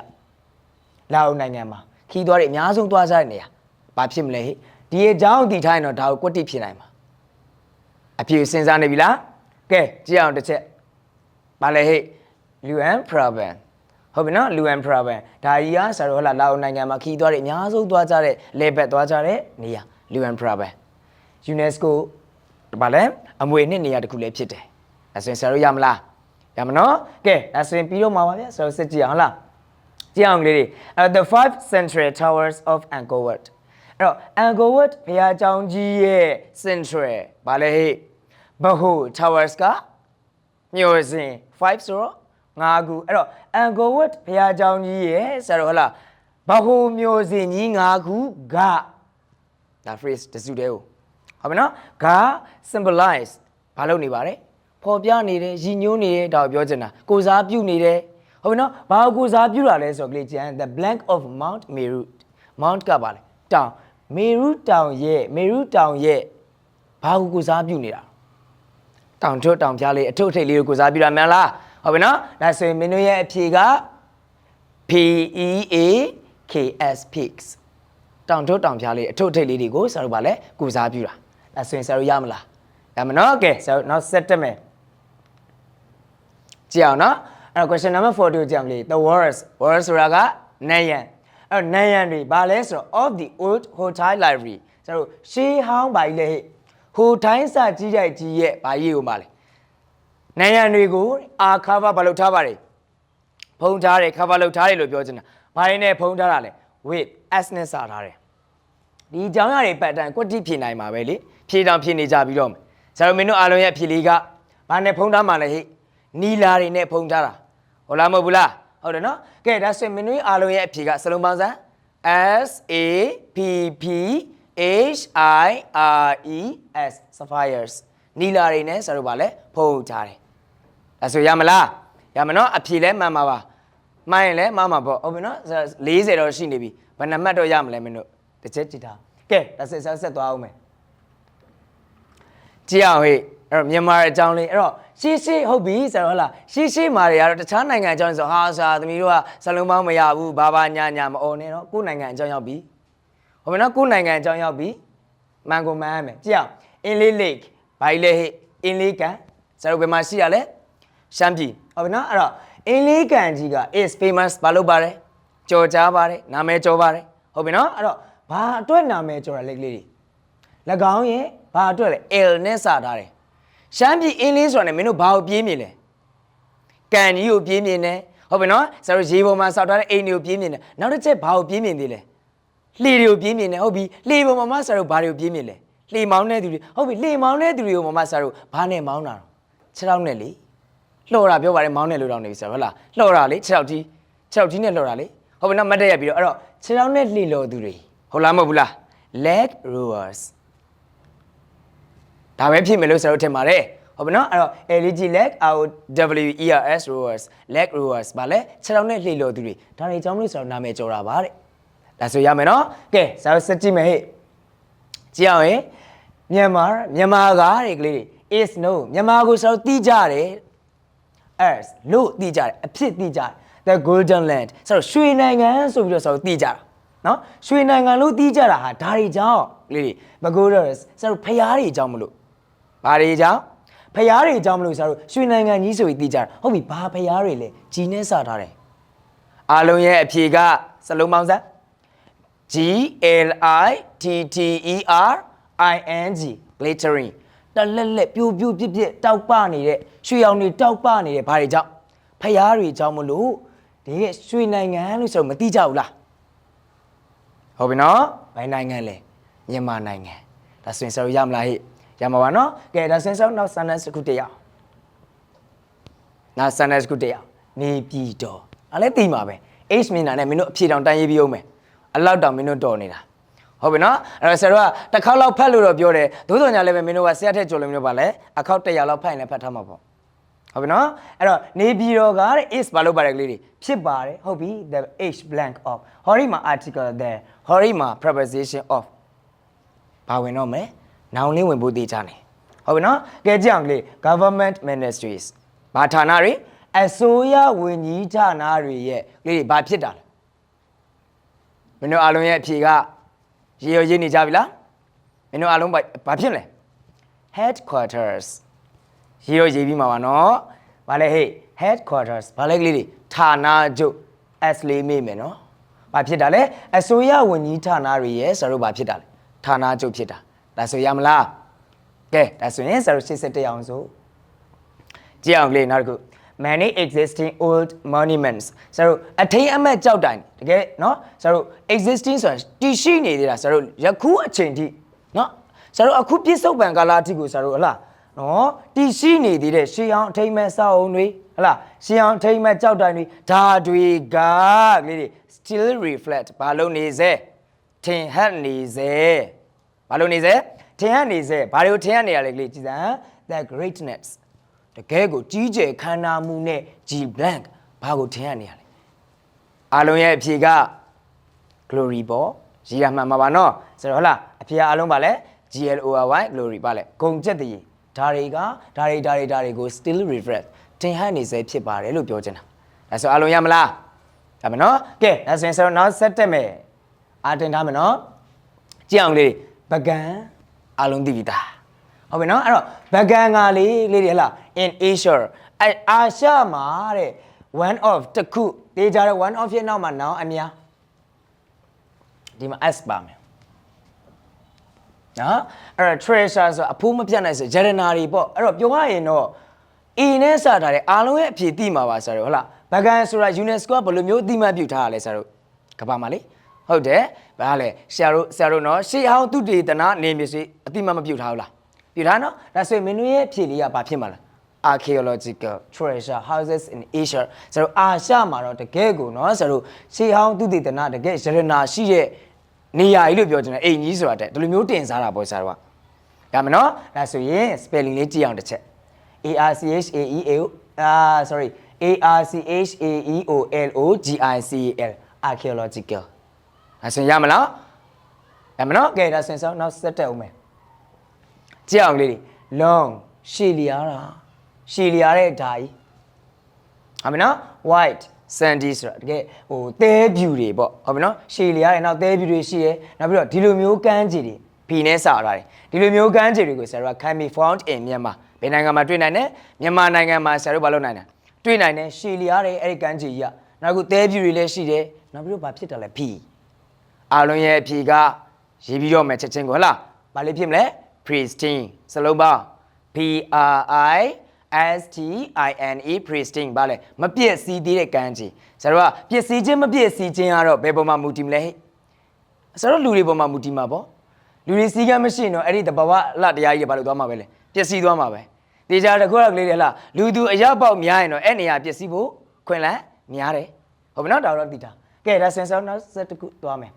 လာအိုနိုင်ငံမှာခီးသွားတဲ့အများဆုံးသွားကြတဲ့နေရာဘာဖြစ်မလဲဟိဒီအကြောင်းတည်ထားရင်တော့ဒါကိုကွတ်တိဖြစ်နိုင်မှာအပြေစဉ်းစားနေပြီလားကဲကြည့်အောင်တစ်ချက်ဘာလဲဟိ Luang Prabang ဟုတ်ပြီနော် Luang Prabang ဒါကြီးကဆရာတို့ဟလာလာအိုနိုင်ငံမှာခီးသွားတဲ့အများဆုံးသွားကြတဲ့လေဘက်သွားကြတဲ့နေရာ Luang Prabang UNESCO ဘာလဲအမွေနှစ်နေရာတစ်ခုလည်းဖြစ်တယ်အဲဆိုရင်ဆရာတို့ရမလားရမနော်ကဲအဲဆိုရင်ပြီးတော့မှာပါဗျာဆရာတို့စစ်ကြည့်အောင်ဟုတ်လားကြည့်အောင်ကလေးတွေ the 5 central towers of Angkor Wat အဲ့တော့ Angkor Wat ဘုရားကျောင်းကြီးရဲ့ central ဘာလဲဟိဘဟု towers ကမျိုးစင်5ဆိုတော့5ခုအဲ့တော့ Angkor Wat ဘုရားကျောင်းကြီးရဲ့ဆရာတို့ဟုတ်လားဘဟုမျိုးစင်ကြီး5ခုကဒါ phrase တစုတည်းကိုဟုတ်ပြီနော်က symbolize ဘာလုပ်နေပါလဲပေါ်ပြနေတယ်ရည်ညွှန်းနေတယ်ဒါကိုပြောချင်တာကိုစားပြုနေတယ်ဟုတ်ပြီနော်ဘာကိုစားပြုတာလဲဆိုတော့ကလေးကျန် the blank of Mount Meru Mount ကပါလေတောင်မေရုတောင်ရဲ့ဘာကိုစားပြုနေတာတောင်ထွတ်တောင်ပြားလေးအထုပ်ထိပ်လေးကိုစားပြုတာမှန်လားဟုတ်ပြီနော်ဒါဆိုရင်မင်းတို့ရဲ့အဖြေက PEAKS pigs တောင်ထွတ်တောင်ပြားလေးအထုပ်ထိပ်လေးတွေကိုဆရာတို့ဗာလဲကိုစားပြုတာဒါဆိုရင်ဆရာတို့ရမလားရမနော်ကဲဆရာတို့နောက်ဆက်တက်မယ်ကြည့်အောင်နော်အဲ့တော့ question number 42ကြောင့်လေ the words ဆိုတာကနံရံအဲ့တော့နံရံတွေဗာလဲဆိုတော့ of the old Hotai library ဆရာတို့ရှေးဟောင်းပါကြီးလေဟိုထိုင်းစာကြီးကြိုက်ကြီးရဲ့ဗာရေးကိုပါလေနံရံတွေကိုအာခါဘာဘာလုပ်ထားပါတယ်ဖုံးထားတယ်ခါဘာလုပ်ထားတယ်လို့ပြောချင်တာဘာရင်းနဲ့ဖုံးထားတာလဲ with s နဲ့စာထားတယ်ဒီအကြောင်းအရာတွေပတ်တိုင်းကွက်တိဖြေနိုင်မှာပဲလေဖြေတောင်ဖြေနေကြပြီးတော့မယ်ဆရာတို့မင်းတို့အားလုံးရဲ့ဖြေလေးကဘာနဲ့ဖုံးထားမှာလဲဟိနီလာတွေနဲ့ဖုံးထားတာဟုတ်လားမဟုတ်ဘူးလားဟုတ်တယ်နော်ကဲဒါဆိုရင်မင်းတို့အားလုံးရဲ့အဖြေကစလုံးပေါင်းစမ်း SAPPHIRES sapphires နီလာတွေနဲ့ဆရာတို့ဗာလဲဖုံးထားတယ်ဒါဆိုရမလားရမနော်အဖြေလဲမှန်ပါပါမှန်ရင်လဲမှန်မှာပေါ့ဟုတ်ပြီနော်40တော့ရှိနေပြီဘယ်နှမှတ်တော့ရမလဲမင်းတို့တစ်ချက်ကြည့်ထားကဲဒါဆက်သွားအောင်မယ်ကြည့်အောင်ဟေ့အဲ့တော့မြန်မာအကြောင်းလေးအဲ့တော့ရှေးဟုတ်ပြီဆိုတော့ဟုတ်လားရှေးမှာတွေကတော့တခြားနိုင်ငံအကြောင်းဆိုဟာဆရာသမီးတို့ကစလုံးပေါင်းမရဘူးဘာညာမအော်နဲ့တော့ကိုယ်နိုင်ငံအကြောင်းရောက်ပြီဟုတ်ပြီနော်ကိုယ်နိုင်ငံအကြောင်းရောက်ပြီမှန်ကုန်မှန်ရမယ်ကြည့်အောင်အင်းလေး lake ဘာကြီးလဲဟေ့အင်းလေးကန်ဆရာတို့ဘယ်မှာရှိရလဲရှမ်းပြည်ဟုတ်ပြီနော်အဲ့တော့အင်းလေးကန်ကြီးက is famous ဘာလို့ပါတယ်ကြော်ကြားပါတယ်နာမည်ကြော်ပါတယ်ဟုတ်ပြီနော်အဲ့တော့ဘာအတွက်နာမည်ကြော်ရလဲကလေးတွေ၎င်းရဲ့ဘာအတွက်လဲ L နဲ့စထားတယ်ရှမ်းပြည်အင်းလေးဆိုတာနဲ့မင်းတို့ဘာကိုပြေးမြင်လဲကန်ကြီးကိုပြေးမြင်တယ်ဟုတ်ပြီနော်ဆရာတို့ရေပေါ်မှာစောက်ထားတဲ့အိမ်တွေကိုပြေးမြင်တယ်နောက်တစ်ချက်ဘာကိုပြေးမြင်သေးလဲလှေတွေကိုပြေးမြင်တယ်ဟုတ်ပြီလှေပေါ်မှာဆရာတို့ဘာတွေကိုပြေးမြင်လဲလှေမောင်းတဲ့သူတွေဟုတ်ပြီလှေမောင်းတဲ့သူတွေကိုမမဆရာတို့ဘာနဲ့မောင်းတာတော့ခြေထောက်နဲ့လေလှော်တာပြောပါတယ်မောင်းတယ်လို့တောင်းနေပြီဆရာဟုတ်လားလှော်တာလေခြေထောက်ကြီးနဲ့လှော်တာလေဟုတ်ပြီနော်မတ်တက်ရပြီးတော့အဲ့တော့ခြေထောက်နဲ့လှေလော်သူတွေဟုတ်လားမဟုတ်ဘူးလား leg rowers ဒါပဲဖြစ်မယ်လို့ဆရာတို့ထင်ပါတယ်ဟုတ်ပြီနော်အဲ့တော့ LG leg ROWERS rowers leg rowers ဗာလဲခြေထောက်နဲ့လှေလော်သူတွေဒါတွေအကြောင်းလို့ဆရာတို့နာမည်ကြော်တာပါတဲ့ဒါဆိုရမယ်နော်ကဲဆရာတို့စကြည့်မယ်ဟဲ့ကြည့်အောင်ဟဲ့မြန်မာကတဲ့ကလေးတွေ is no မြန်မာကိုဆရာတို့သိကြတယ် as လို့သိကြတယ်အဖြစ်သိကြတယ် the golden land ဆရာတို့ရွှေနိုင်ငံဆိုပြီးတော့ဆရာတို့သိကြတာနော်ရွှေနိုင်ငံလို့သိကြတာဟာဒါတွေကြောင့်ကလေးတွေ the golden ဆရာတို့ဖျားတွေအကြောင်းမလို့ဘာတွေကြောင့်ဖျားတွေအကြောင်းမလို့ဆရာတို့ရွှေနိုင်ငံကြီးဆိုပြီးသိကြတာဟုတ်ပြီဘာဖျားတွေလဲကြီးနဲ့စထားတယ်အားလုံးရဲ့အဖြေကစလုံးပေါင်းစမ်း GLITTERING glittering တလက်ပြိုပြစ်တောက်ပနေတဲ့ရွှေရောင်တွေတောက်ပနေတဲ့ဘာတွေကြောင့်ဖျားတွေကြောင့်မလို့ဒီရဲ့ရွှေနိုင်ငံလို့ဆိုမသိကြဘူးလားဟုတ်ပြီနော်ဘယ်နိုင်ငံလဲမြန်မာနိုင်ငံဒါဆိုရင်ဆရာတို့ရမလားဟဲ့ရမှာပါနော်ကဲဒါဆိုရင်ဆရာတို့နောက် sentence တစ်ခုတည်းရအောင်နောက် sentence တစ်ခုတည်းရအောင်နေပြည်တော်အဲ့လဲသိမှာပဲ H မြင်တာနဲ့မင်းတို့အဖြေတောင်တန်းရေးပြီးအောင်မယ်အလောက်တောင်မင်းတို့တော်နေတာ ဟုတ်ပြီနော်အဲ့တော့ဆရာတို့ကတစ်ခေါက်လောက်ဖတ်လို့တော့ပြောတယ်သို့တော်ညာလည်းပဲမင်းတို့ကဆရာထက်ကြော်လို့မလို့ပါလဲအခေါက်100လောက်ဖတ်ရင်လည်းဖတ်ထားမှာပေါ့ဟုတ်ပြီနော်အဲ့တော့နေပြည်တော်ကတဲ့ is ဘာလို့ပါတယ်ကလေးတွေဖြစ်ပါတယ်ဟုတ်ပြီ the h blank of ဟောဒီမှာ article there ဟောဒီမှာ preposition of ဘာဝင်တော့မယ်နောင်လေးဝင်ဖို့တည်ကြနေဟုတ်ပြီနော်ကဲကြည့်အောင်ကလေး government ministries ဘာဌာနတွေအစိုးရဝန်ကြီးဌာနတွေရဲ့ကလေးတွေဘာဖြစ်တာလဲမင်းတို့အားလုံးရဲ့အဖြေကရေရောရေးနေကြပြီလားမင်းတို့အားလုံးဘာဖြစ်လဲ headquarters ရေရောရေးပြီးမှာပါနော်ဘာလဲဟေ့ headquarters ဘာလဲကလေးတွေဌာနချုပ် s လေးမေးမယ်နော်ဘာဖြစ်တာလဲအစိုးရဝန်ကြီးဌာနတွေရဲ့ဆိုတော့ဘာဖြစ်တာလဲဌာနချုပ်ဖြစ်တာဒါဆိုရမလားကဲဒါဆိုရင်ဆိုတော့81အောင်ဆိုကြည့်အောင်ကလေးနောက်တစ်ခု many existing old monuments ဆိုတော့အထိမ်းအမှတ်ကြောက်တိုင်တကယ်နော်ဆိုတော့ existing ဆိုတာတည်ရှိနေသေးတာဆိုတော့ယခုအချိန်ထိနော်ဆိုတော့အခုပြစ္ဆုတ်ပံကာလအထိကိုဆိုတော့ဟလားနော်တည်ရှိနေသေးတဲ့ရှေးအောင်အထိမ်းအမှတ်စောက်အုံတွေဟလားရှေးအောင်အထိမ်းအမှတ်ကြောက်တိုင်တွေဒါတွေကကလေးတွေ still reflect ဘာလို့နေစေထင်ဟပ်နေစေဘာလို့နေစေထင်ဟပ်နေစေဘာလို့ထင်ဟပ်နေရလဲကလေးကြည်စမ်း the greatnessတကယ်ကိုကြီးကျယ်ခမ်းနားမှုနဲ့ G blank ဘာကိုထင်ရနေရလဲအားလုံးရဲ့အဖြေက glory ပေါ့ရေးရမှန်မှာပါနော်ဆိုတော့ဟုတ်လားအဖြေအားလုံးပါလဲ GLORY glory ပါလဲဂုံကျက်တည်းဒါတွေကို still reflect ထင်ဟပ်နေစေဖြစ်ပါတယ်လို့ပြောချင်တာဒါဆိုအားလုံးရမလားဒါမနော်ကဲဒါဆိုရင်ဆိုတော့နောက်ဆက်တက်မယ်အားတင်ထားမယ်နော်ကြည့်အောင်လေးပကံအားလုံးသိပြီသားဟုတ်ပြီနော်အဲ့တော့ဗကန်ကလေးတွေဟလား in Asia အာရှမှာတဲ့ one of တခုတေးကြတဲ့ one of ရဲ့နောက်မှာနောင်အများဒီမှာ s ပါမယ်နော်အဲ့တော့ treasure ဆိုအဖိုးမပြတ်နိုင်ဆိုရတနာတွေပေါ့အဲ့တော့ပြောရရင်တော့ A နဲ့စထားတဲ့အားလုံးရဲ့အဖြေသိမှာပါဆိုတော့ဟုတ်လားဗကန်ဆိုတာ UNESCO ကဘယ်လိုမျိုးအသိမှတ်ပြုထားရလဲဆိုတော့ကဘာမှာလေဟုတ်တယ်ဘာလဲဆရာတို့နော်ရှေးဟောင်းသူတေသနာနေမျိုးစီအသိမှတ်မပြုထားဘူးလားပြထားနော်ဒါဆိုရင်မင်းတို့ရဲ့ဖြေလေးကဘာဖြစ်မှာလဲ archaeological treasure houses in Asia ဆိုတော့အာရှမှာတော့တကယ်ကိုနော်ဆိုတော့ရှေးဟောင်းသူတည်တနာတကယ်ရတနာရှိတဲ့နေရာကြီးလို့ပြောချင်တယ်အိမ်ကြီးဆိုတာတဲ့ဒီလိုမျိုးတင်စားတာပေါ့ဆရာတို့ကဒါမနော်ဒါဆိုရင် spelling လေးကြည့်အောင်တစ်ချက် ARCHAEOL archaeological ဒါဆိုရင်ရမလားရမနော်ကဲဒါဆိုရင်နောက်ဆက်တက်အောင်မယ်ကြည့်အောင်လေး long ရှည်လျားတာရှည်လျားတဲ့ဓာကြီးဟုတ်ပြီနော် white sandy ဆိုတာတကယ်ဟိုသဲဖြူတွေပေါ့ဟုတ်ပြီနော်ရှည်လျားတယ်နောက်သဲဖြူတွေရှိရဲနောက်ပြီးတော့ဒီလိုမျိုးကမ်းခြေတွေဘီနဲ့စထားတယ်ဒီလိုမျိုးကမ်းခြေတွေကိုဆရာတို့က can be found in Myanmar ဘယ်နိုင်ငံမှာတွေ့နိုင်လဲမြန်မာနိုင်ငံမှာဆရာတို့ဘာလုပ်နိုင်လဲတွေ့နိုင်တယ်ရှည်လျားတယ်အဲ့ဒီကမ်းခြေကြီးကနောက်ခုသဲဖြူတွေလည်းရှိတယ်နောက်ပြီးတော့ဘာဖြစ်တာလဲဘီအားလုံးရဲ့အဖြေကရေးပြီးတော့မယ်ချက်ချင်းကိုဟုတ်လားဘာလေးဖြစ်မလဲpristine စလုံးပါ PRISTINE pristine ဘာလဲမပြည့်စည်သေးတဲ့ကမ်းခြေဆိုတော့ပြည့်စည်ခြင်းမပြည့်စည်ခြင်းကတော့ဘယ်ပေါ်မှာမူတည်မလဲဆိုတော့လူတွေပေါ်မှာမူတည်မှာပေါ့လူတွေစီးကမ်းမရှိရင်တော့အဲ့ဒီတဘာဝအလှတရားကြီးဘာလို့သွားမှာပဲလဲပြည့်စည်သွားမှာပဲတေချာတခုတော့ကလေးတွေဟလားလူသူအရောက်ပေါက်များရင်တော့အဲ့နေရာပြည့်စည်ဖို့ခွင့်လန်းများတယ်ဟုတ်ပြီနော်ဒါတော့သိတာကဲဒါစင်ဆောင်နောက်ဆက်တစ်ခုသွားမယ်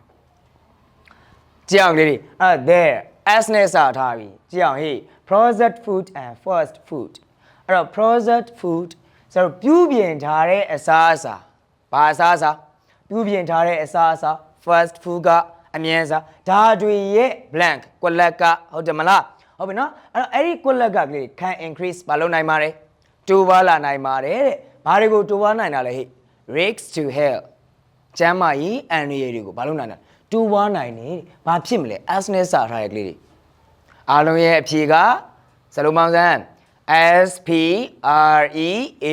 ကြည့်အောင်လေးတွေအဲ့ there as နဲ့စထားပြီကြည့်အောင်ဟေး processed food and fast food အဲ့တော့ processed food ဆိုတော့ပြုပြင်ထားတဲ့အစားအစာဘာအစားအစာပြုပြင်ထားတဲ့အစားအစာ fast food ကအမြဲစားဒါတွေရဲ့ blank ကွက်လက်ကဟုတ်တယ်မလားဟုတ်ပြီနော်အဲ့ဒီကွက်လက်ကကလေး can increase ဘာလို့နိုင်ပါတယ်တိုးပွားလာနိုင်ပါတယ်တဲ့ဘာတွေကိုတိုးပွားနိုင်တာလဲဟေ့ risks to health ကျန်းမာရေးအန္တရာယ်တွေကိုဘာလို့နိုင်တာတိုးပွားနိုင်နေဘာဖြစ်မလဲ as နဲ့စထားတဲ့ကလေးတွေအားလုံးရဲ့အဖြေကစလုံးပေါင်းစမ်း SPREAD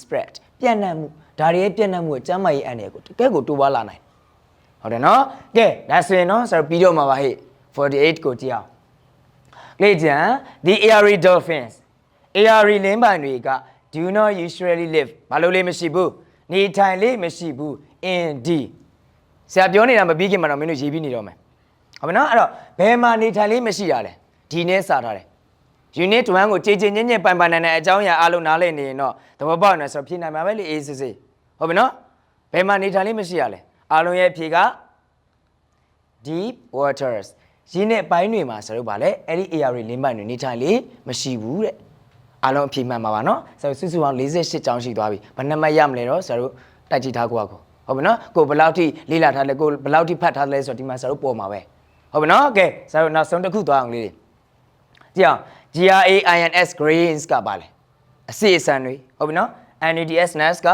spread ပြန့်နှံ့မှုဒါတွေရဲ့ပြန့်နှံ့မှုကကျန်းမာရေးအန္တရာယ်ကိုတကယ်ကိုတိုးပွားလာနိုင်ဟုတ်တယ်နော်ကဲဒါဆိုရင်နော်ဆိုတော့ပြီးတော့မှာပါဟေ့48ကိုကြည့်အောင်လေ့ကျန် the Aari dolphins Aari လင်းပိုင်တွေက do not usually live ဘာလို့လေးမရှိဘူးနေထိုင်လေးမရှိဘူး in D ဆရာပြောနေတာမပြီးခင်မှာတော့မင်းတို့ရေးပြီးနေတော့မယ်ဟုတ်ပြီနော်အဲ့တော့ဘယ်မှာနေထိုင်လေးမရှိတာလဲဒီနဲ့စထားတယ် unit 1ကိုကြည်ကြည်ညံ့ညံ့ပိုင်ပိုင်နိုင်တဲ့အကြောင်းအရာအလုံးနားလည်နေရင်တော့သဘောပေါက်နေဆိုတော့ဖြေနိုင်မှာပဲလေအေးစစ်စစ်ဟုတ်ပြီနော်ဘယ်မှာနေထိုင်လေးမရှိရလဲအားလုံးရဲ့ဖြေက deep waters ရင်းနဲ့ပိုင်းတွေမှာဆရာတို့ဗာလဲအဲ့ဒီ area တွေလင်းပိုင်တွေနေထိုင်လေမရှိဘူးတဲ့အားလုံးအပြည့်မှန်ပါပါနော်ဆရာတို့စုစုပေါင်း48ကျောင်းရှိသွားပြီဘယ်နှမှတ်ရမလဲတော့ဆရာတို့တိုက်ကြည့်ထားကိုဟုတ်ပြီနော်ကိုဘယ်လောက်ထိလေ့လာထားလဲကိုဘယ်လောက်ထိဖတ်ထားလဲဆိုတော့ဒီမှာဆရာတို့ပေါ်မှာပဲဟုတ်ပြီနော်ကဲဆရာတို့နောက်ဆုံးတစ်ခုသွားအောင်လေးကြည့်အောင် GRAINS grains ကပါလဲအစီအစံတွေဟုတ်ပြီနော် NADS NAS က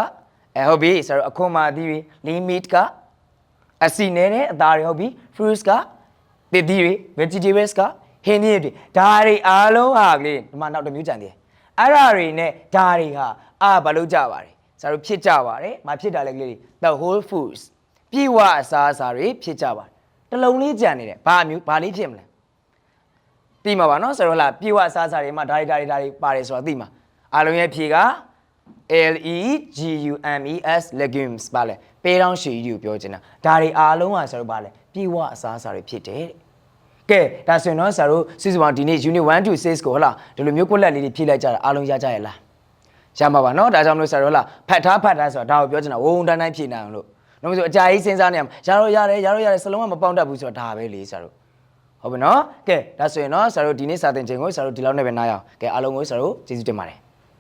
ဟုတ်ပြီဆရာတို့အခွန်မာသီးတွေ limit ကအစီနဲ့အသားတွေဟုတ်ပြီ fruits ကသစ်သီးတွေ vegetables ကဟင်းသီးတွေဒါတွေအားလုံးဟာကလေးဒီမှာနောက်တစ်မျိုးကြံသေးတယ်အဲ့ဒါတွေနဲ့ဒါတွေဟာဘာလို့ကြပါလဲဆရာတို့ဖြစ်ကြပါတယ်မဖြစ်တာလဲကလေး the whole foods ပြည့်ဝအစားအစာတွေဖြစ်ကြပါတယ်တလုံးလေးကြံနေတယ်ဘာမျိုးဘာလေးဖြစ်မလဲသိမှာပါနော်ဆရာတို့လားပြည့်ဝအစားအစာတွေမှာဒါတွေပါတယ်ဆိုတာသိမှာအားလုံးရဲ့ဖြေက LEGUMES legumes ပါလေပေးတောင်းရှည်ကြီးကိုပြောချင်တာဒါတွေအားလုံးဟာဆရာတို့ပါလေပြည့်ဝအစားအစာတွေဖြစ်တယ်ကဲဒါဆိုရင်တော့ဆရာတို့စုစုပေါင်းဒီနေ့ unit 1 to 6ကိုဟုတ်လားဒီလိုမျိုးကွက်လက်လေးတွေဖြည့်လိုက်ကြတာအားလုံးရကြရဲ့လားရမှာပါနော်ဒါကြောင့်မလို့ဆရာတို့ဟုတ်လားဖတ်ထားဆိုတာဒါကိုပြောချင်တာဝုန်းတိုင်းဖြည့်နိုင်အောင်လို့နောက်ဆိုအကြာကြီးစဉ်းစားနေရမှာရတော့ရတယ်စလုံးကမပေါက်တတ်ဘူးဆိုတော့ဒါပဲလေဆရာတို့ဟုတ်ပြီနော်ကဲဒါဆိုရင်တော့ဆရာတို့ဒီနေ့စာသင်ချိန်ကိုဆရာတို့ဒီလောက်နဲ့ပဲနားရအောင်ကဲအားလုံးကိုဆရာတို့ကျေးဇူးတင်ပါတယ်